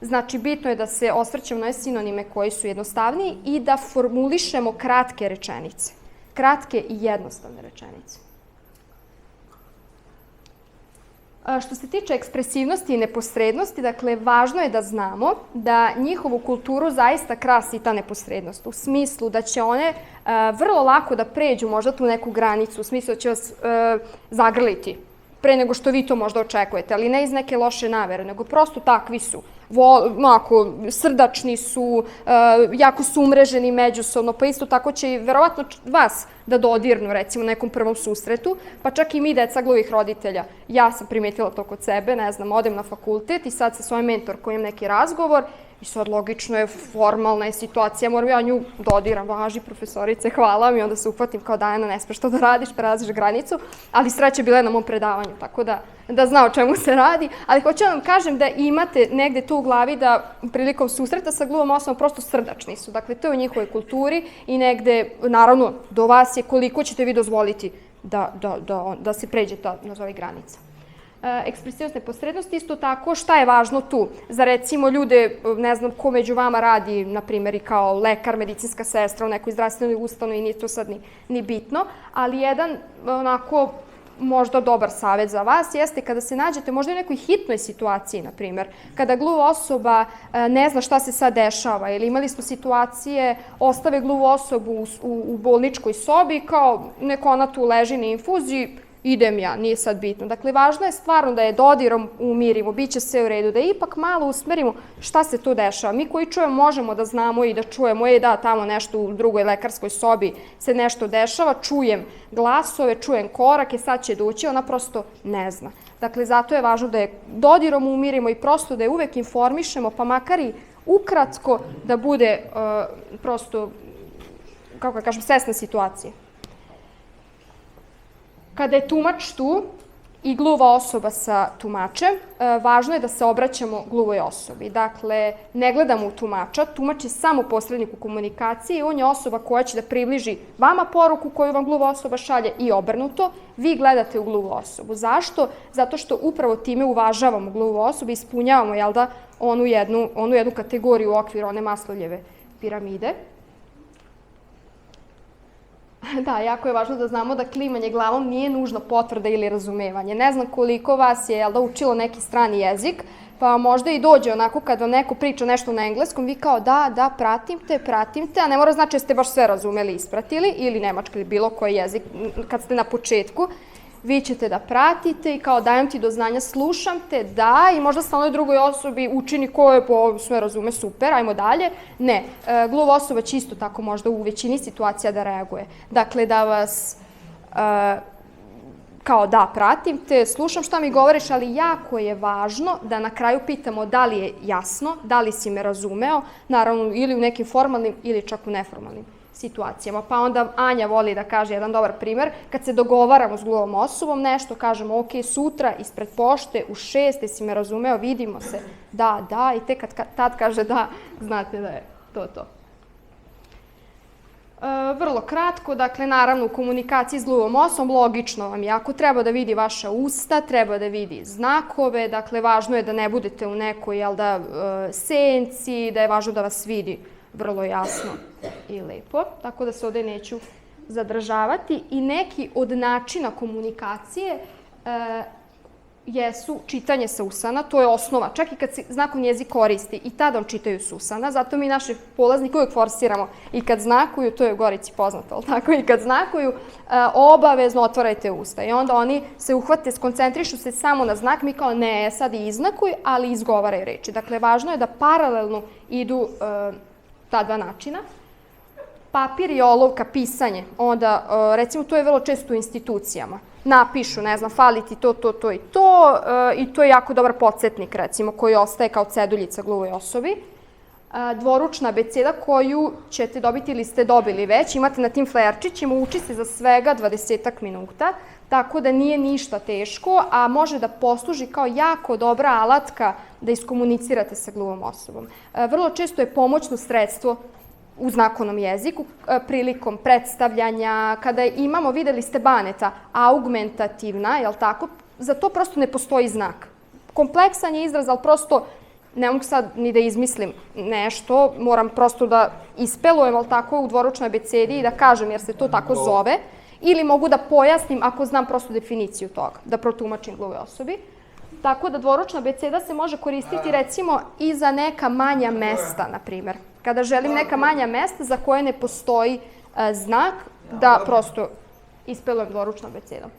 H: Znači, bitno je da se osvrćemo na sinonime koji su jednostavniji i da formulišemo kratke rečenice. Kratke i jednostavne rečenice. Što se tiče ekspresivnosti i neposrednosti, dakle, važno je da znamo da njihovu kulturu zaista krasi ta neposrednost. U smislu da će one vrlo lako da pređu možda tu neku granicu, u smislu da će vas zagrliti pre nego što vi to možda očekujete, ali ne iz neke loše namere, nego prosto takvi su. Srdačni su, jako su umreženi međusobno, pa isto tako će i verovatno vas da dodirnu, recimo, na nekom prvom susretu, pa čak i mi, deca gluvih roditelja. Ja sam primetila to kod sebe, ne znam, odem na fakultet i sad sa svojim mentorkom imam neki razgovor i sad logično je, formalna je situacija, moram ja nju dodiram, važi profesorice, hvala vam, i onda se uhvatim kao Dajana, ne smeš to da radiš, prelaziš granicu, ali sreća bila je na mom predavanju, tako da zna o čemu se radi, ali hoću da vam kažem da imate negde tu u glavi da prilikom susreta sa gluvom osobom prosto srdačni su. Dakle, to je u njihovoj kulturi i negde, naravno, do vas je koliko ćete vi dozvoliti da se pređe ta, nazovi, granica. ekspresivnost neposrednosti, isto tako šta je važno tu za recimo ljude, ne znam ko među vama radi, na primjer i kao lekar, medicinska sestra u nekoj zdravstvenoj ustanovi, nije to sad ni bitno, ali jedan onako možda dobar savjet za vas jeste kada se nađete možda u nekoj hitnoj situaciji, na primjer, kada gluva osoba ne zna šta se sad dešava, ili imali smo situacije, ostave gluvu osobu u bolničkoj sobi, kao neko ona tu leži na infuziji, idem ja, nije sad bitno. Dakle, važno je stvarno da je dodirom umirimo, bit će sve u redu, da ipak malo usmerimo šta se tu dešava. Mi koji čujemo možemo da znamo i da čujemo, da, tamo nešto u drugoj lekarskoj sobi se nešto dešava, čujem glasove, čujem korake, sad će doći, ona prosto ne zna. Dakle, zato je važno da je dodirom umirimo i prosto da je uvek informišemo, pa makar i ukratko da bude prosto, kako kažem, svesna situacija. Kada je tumač tu i gluva osoba sa tumačem, važno je da se obraćamo gluvoj osobi. Dakle, ne gledamo u tumača, tumač je samo posrednik u komunikaciji i on je osoba koja će da približi vama poruku koju vam gluva osoba šalje i obrnuto, vi gledate u gluvu osobu. Zašto? Zato što upravo time uvažavamo gluvu osobu i ispunjavamo, jel da, onu jednu kategoriju u okviru one Maslovljeve piramide. Da, jako je važno da znamo da klimanje glavom nije nužno potvrda ili razumevanje. Ne znam koliko vas je učilo neki strani jezik, pa možda i dođe onako kad vam neko priča nešto na engleskom, vi kao da, pratim te, a ne mora znači da ste baš sve razumeli i ispratili, ili nemački ili bilo koji jezik kad ste na početku. Vi ćete da pratite i kao dajem ti do znanja, slušam te, da, i možda sa onoj drugoj osobi učini ko je sve razume, super, ajmo dalje. Ne, gluva osoba će isto tako možda u većini situacija da reaguje. Dakle, da vas kao da, pratim te, slušam šta mi govoriš, ali jako je važno da na kraju pitamo da li je jasno, da li si me razumeo, naravno ili u nekim formalnim ili čak u neformalnim situacijama. Pa onda Anja voli da kaže jedan dobar primer, kad se dogovaramo s gluvom osobom nešto, kažemo ok, sutra ispred pošte u 6, jesi me razumeo, vidimo se, da, i tek kad tad kaže da, znate da je to. Vrlo kratko, dakle, naravno u komunikaciji s gluvom osobom, logično vam je, ako treba da vidi vaša usta, treba da vidi znakove, dakle, važno je da ne budete u nekoj, senci, da je važno da vas vidi vrlo jasno i lepo, tako da se ovde neću zadržavati. I neki od načina komunikacije jesu čitanje sa usana, to je osnova, čak i kad se znakovni jezik koristi, i tada vam čitaju s usana, zato mi naše polaznike uvijek forsiramo i kad znakuju, to je u Gorici poznato, ali tako, i kad znakuju, obavezno otvarajte usta i onda oni se uhvate, skoncentrišu se samo na znak, mi kao ne, sad i iznakuj, ali izgovaraju reči. Dakle, važno je da paralelno idu ta dva načina. Papir i olovka, pisanje, onda, recimo, to je vrlo često u institucijama. Napišu, ne znam, fali ti to i to je jako dobar podsjetnik, recimo, koji ostaje kao ceduljica gluvoj osobi. Dvoručna abeceda koju ćete dobiti ili ste dobili već, imate na tim flerčićima, uči se za svega 20 minuta, tako da nije ništa teško, a može da posluži kao jako dobra alatka da iskomunicirate sa gluvom osobom. Vrlo često je pomoćno sredstvo u znakovnom jeziku, prilikom predstavljanja, kada imamo, videli ste Baneta, augmentativna, jel tako, za to prosto ne postoji znak. Kompleksan je izraz, ali prosto ne mogu sad ni da izmislim nešto, moram prosto da ispelujem, ali tako, u dvoručnoj abecedi i da kažem jer se to tako zove, ili mogu da pojasnim ako znam prosto definiciju toga, da protumačim gluvoj osobi. Tako da dvoručna abeceda se može koristiti recimo i za neka manja mesta, na primjer. Kada želim neka manja mesta za koje ne postoji znak, da prosto ispelujem dvoručnom abecedom.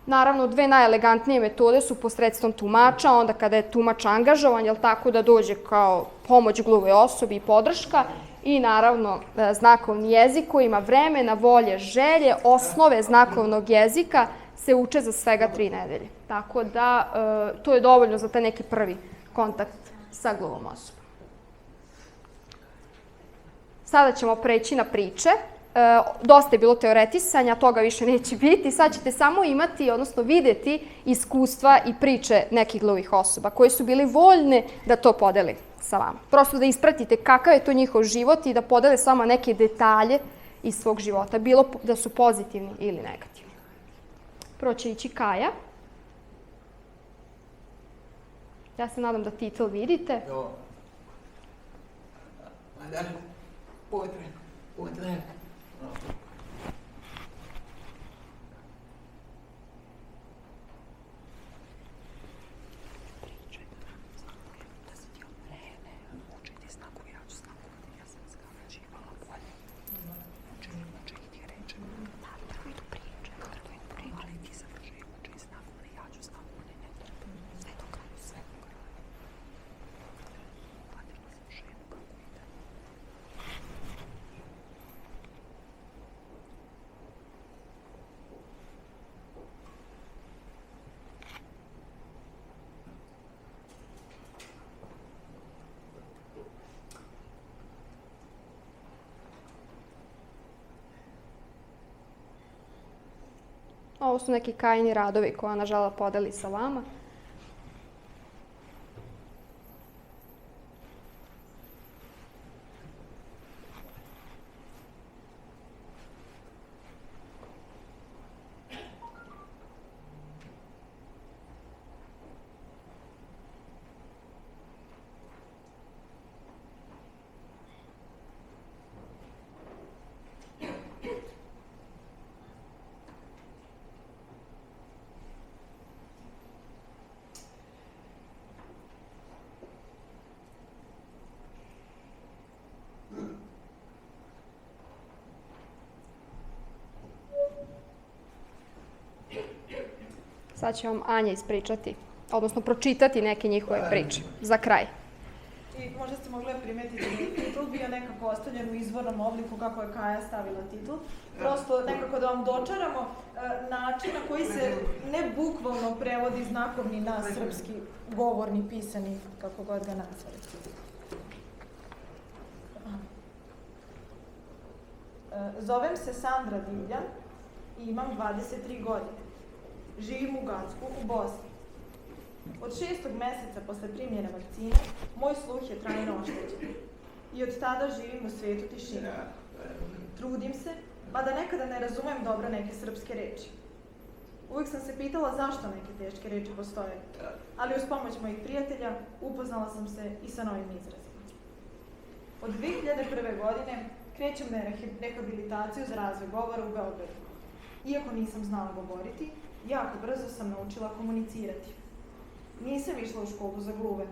H: Naravno, dve najelegantnije metode su posredstvom tumača, onda kada je tumač angažovan, jel tako, da dođe kao pomoć gluvoj osobi i podrška, i naravno znakovni jezik koji ima vremena, volje, želje, osnove znakovnog jezika se uče za svega 3 nedelje. Tako da to je dovoljno za taj neki prvi kontakt sa gluvom osobom. Sada ćemo preći na priče. Dosta je bilo teoretisanja, toga više neće biti. Sad ćete samo imati, odnosno videti iskustva i priče nekih gluvih osoba koje su bili voljne da to podeli sa vama. Prosto da ispratite kakav je to njihov život i da podele s vama neke detalje iz svog života, bilo da su pozitivni ili negativni. Prvo će ići Kaja. Ja se nadam da titl vidite. Ovo su neki Kajini radovi koje ona žela podeli sa vama. Sad će vam Anja ispričati, odnosno pročitati neke njihove priče za kraj.
G: I možda ste mogli primetiti da je titl bio nekako ostavljen u izvornom obliku kako je Kaja stavila titl. Prosto nekako da vam dočaramo način na koji se ne bukvalno prevodi znakovni na srpski, govorni, pisani, kako god ga nazvali. Zovem se Sandra Divljan i imam 23 godine. Živim u Gacku, u Bosni. Od 6. meseca posle primjene vakcine, moj sluh je trajno oštećen. I od tada živim u svetu tišine. Trudim se, mada nekada ne razumem dobro neke srpske reči. Uvijek sam se pitala zašto neke teške reči postoje, ali uz pomoć mojih prijatelja upoznala sam se i sa novim izrazima. Od 2001. godine krećem na rehabilitaciju za razvoj govora u Beogradu. Iako nisam znala govoriti, jako brzo sam naučila komunicirati. Nisam išla u školu za gluve.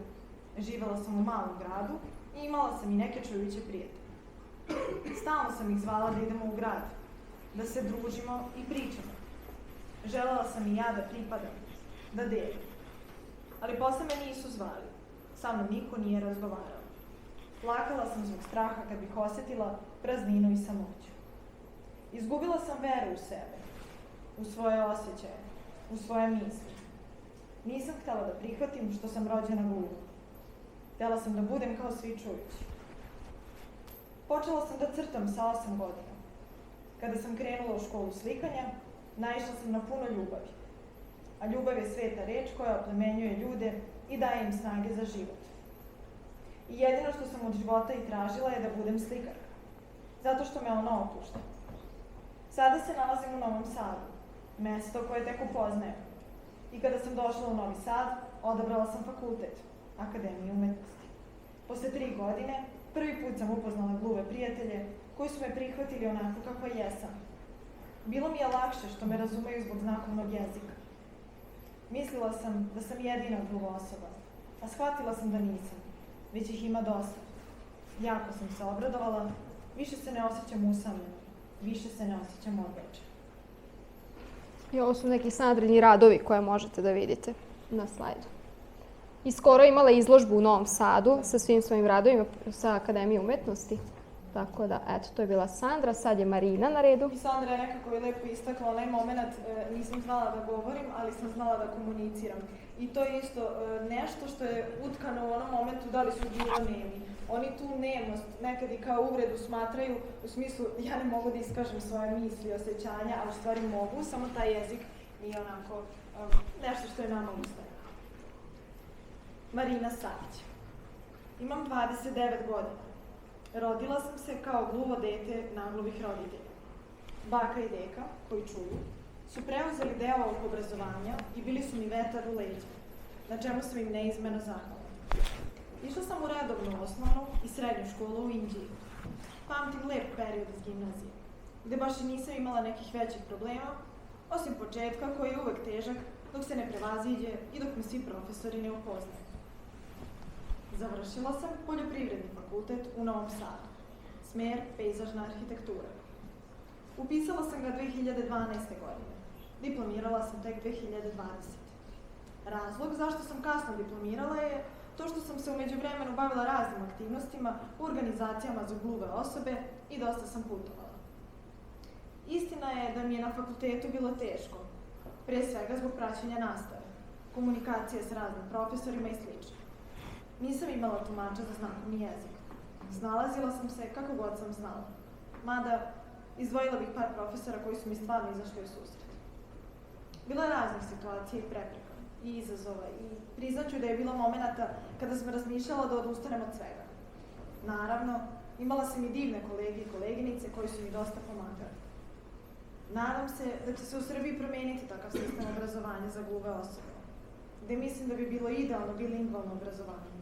G: Živela sam u malom gradu i imala sam i neke čujuće prijatelje. Stalno sam ih zvala da idemo u grad, da se družimo i pričamo. Želela sam i ja da pripadam, da delim. Ali posle me nisu zvali. Sa mnom niko nije razgovarao. Plakala sam zbog straha kad bih osjetila prazninu i samoću. Izgubila sam veru u sebe, u svoje osjećaje, u svoje misli. Nisam htjela da prihvatim što sam rođena gluva. Htjela sam da budem kao svi čujući. Počela sam da crtam sa 8 godina. Kada sam krenula u školu slikanja, naišla sam na puno ljubavi. A ljubav je sveta reč koja oplemenjuje ljude i daje im snage za život. I jedino što sam od života i tražila je da budem slikarka. Zato što me ono opušta. Sada se nalazim u Novom Sadu, mesto koje tek upoznajem. I kada sam došla u Novi Sad, odabrala sam fakultet, Akademiju umetnosti. Posle 3 godine, prvi put sam upoznala gluve prijatelje koji su me prihvatili onako kakva jesam. Bilo mi je lakše što me razumeju zbog znakovnog jezika. Mislila sam da sam jedina gluva osoba, a shvatila sam da nisam, već ih ima dosta. Jako sam se obradovala, više se ne osjećam usamljeno, više se ne osjećam odbačeno.
H: I ovo su neki Sandrini radovi koje možete da vidite na slajdu. I skoro je imala izložbu u Novom Sadu sa svim svojim radovima sa Akademije umetnosti. Tako da, eto, to je bila Sandra, sad je Marina na redu.
G: I Sandra je nekako i lepo istakla onaj moment, nisam znala da govorim, ali sam znala da komuniciram. I to je isto nešto što je utkano u onom momentu da li su bilo nemi. Oni tu nemost nekad i kao uvredu smatraju u smislu ja ne mogu da iskažem svoje misli, osjećanja, a u stvari mogu, samo taj jezik nije onako nešto što je nama ustaje. Marina Savić. Imam 29 godina. Rodila sam se kao gluvo dete nagluvih roditelja. Baka i deka, koji čuju, su preuzeli deo ovog obrazovanja i bili su mi vetar u leđa. na čemu sam im neizmjerno zahvalna. Išla sam u redovnu osnovnu i srednju školu u Inđiji. Pamtim lep period iz gimnazije, gde baš i nisam imala nekih većih problema, osim početka koji je uvek težak dok se ne prevaziđe i dok me svi profesori ne upoznaju. Završila sam poljoprivredni fakultet u Novom Sadu, smer pejzažna arhitektura. Upisala sam ga 2012. godine, diplomirala sam tek 2020. Razlog zašto sam kasno diplomirala je to što sam se u međuvremenu bavila raznim aktivnostima u organizacijama za gluve osobe i dosta sam putovala. Istina je da mi je na fakultetu bilo teško, pre svega zbog praćenja nastave, komunikacije s raznim profesorima i sl. Nisam imala tumača za znakovni jezik. Snalazila sam se kako god sam znala, mada izdvojila bih par profesora koji su mi stvarno izašli u susret. Bilo je raznih situacija i prepreka, i izazova, i priznaću da je bilo momenata kada sam razmišljala da odustanem od svega. Naravno, imala sam i divne kolege i koleginice koji su mi dosta pomagali. Nadam se da će se u Srbiji promeniti takav sistem obrazovanja za gluve osobe, gde mislim da bi bilo idealno bilingvalno obrazovanje.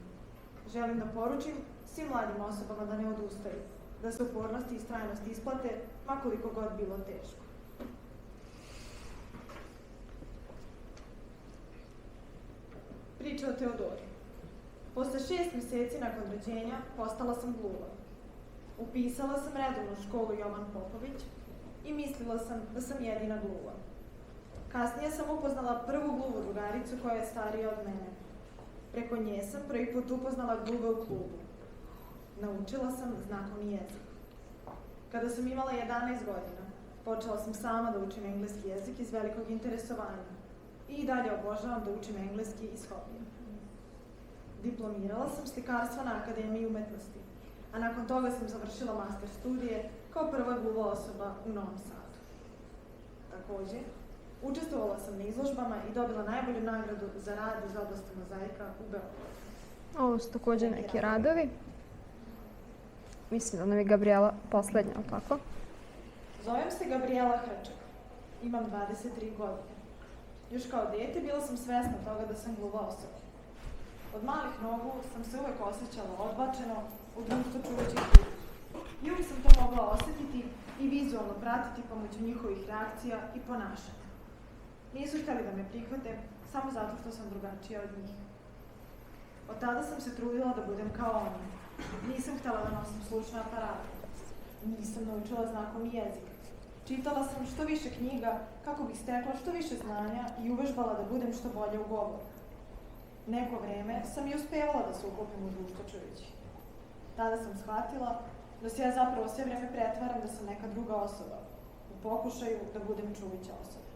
G: Želim da poručim svim mladim osobama da ne odustaju, da se upornost i istrajnost isplate, makoliko god bilo teško. Priča o Teodori. Posle 6 meseci nakon rođenja postala sam gluva. Upisala sam redovnu školu Jovan Popović i mislila sam da sam jedina gluva. Kasnije sam upoznala prvu gluvu drugaricu koja je starija od mene. Preko nje sam prvi put upoznala gluve u klubu. Naučila sam znakovni jezik. Kada sam imala 11 godina, počela sam sama da učim engleski jezik iz velikog interesovanja i dalje obožavam da učim engleski iz hobija. Diplomirala sam slikarstva na Akademiji umetnosti, a nakon toga sam završila master studije kao prva gluva osoba u Novom Sadu. Takođe, učestvovala sam na izložbama i dobila najbolju nagradu za rad iz oblasti mozaika u Beogradu.
H: Ovo su takođe neki radovi. Mislim da nam je Gabriela poslednja, ali tako?
G: Zovem se Gabriela Hrčak. Imam 23 godine. Još kao dete bila sam svesna toga da sam gluva osoba. Od malih nogu sam se uvek osjećala odbačeno u društvu čuvajućih ljudi. I uvek sam to mogla osetiti i vizualno pratiti pomoću njihovih reakcija i ponašanja. Nisu hteli da me prihvate samo zato što sam drugačija od njih. Od tada sam se trudila da budem kao oni. Nisam htela da nosim slušne aparate. Nisam naučila znakovni jezik. Čitala sam što više knjiga kako bih stekla što više znanja i uvežbala da budem što bolje u govoru. Neko vreme sam i uspevala da se uklopim u društvo čujućih. Tada sam shvatila da se ja zapravo sve vreme pretvaram da sam neka druga osoba, u pokušaju da budem čujuća osoba.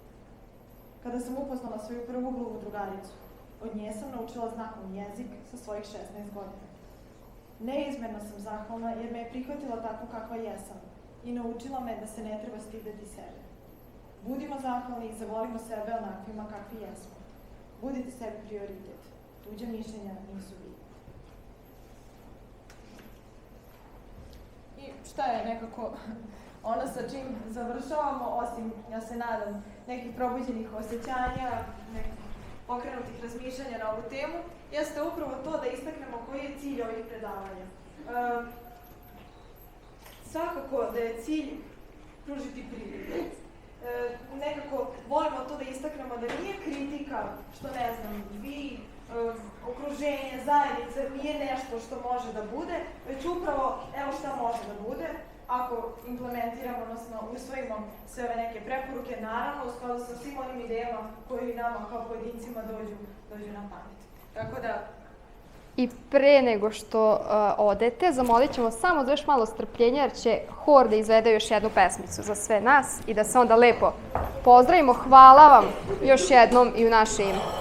G: Kada sam upoznala svoju prvu gluvu drugaricu, od nje sam naučila znakovni jezik sa svojih 16 godina. Neizmerno sam zahvalna jer me je prihvatila tako kakva jesam i naučila me da se ne treba stideti sebe. Budimo zahvalni i zavolimo sebe onakvima kakvi jesmo. Budite sebi prioritet. Tuđe mišljenja nisu bitne. I šta je nekako ono sa čim završavamo, osim, ja se nadam, nekih probuđenih osjećanja, nekih pokrenutih razmišljanja na ovu temu, jeste upravo to da istaknemo koji je cilj ovih predavanja. Svakako da je cilj pružiti prioritet. Nekako volimo to da istaknemo da nije kritika što, ne znam, vi, okruženje, zajednica, nije nešto što može da bude, već upravo evo šta može da bude ako implementiramo, odnosno usvojimo sve ove neke preporuke, naravno u skladu sa svim onim idejama koji nama kao pojedincima dođu na pamet. Tako da...
H: I pre nego što odete, zamolit ćemo samo za još malo strpljenja jer će hor da izvede još jednu pesmicu za sve nas i da se onda lepo pozdravimo. Hvala vam još jednom i u naše ime.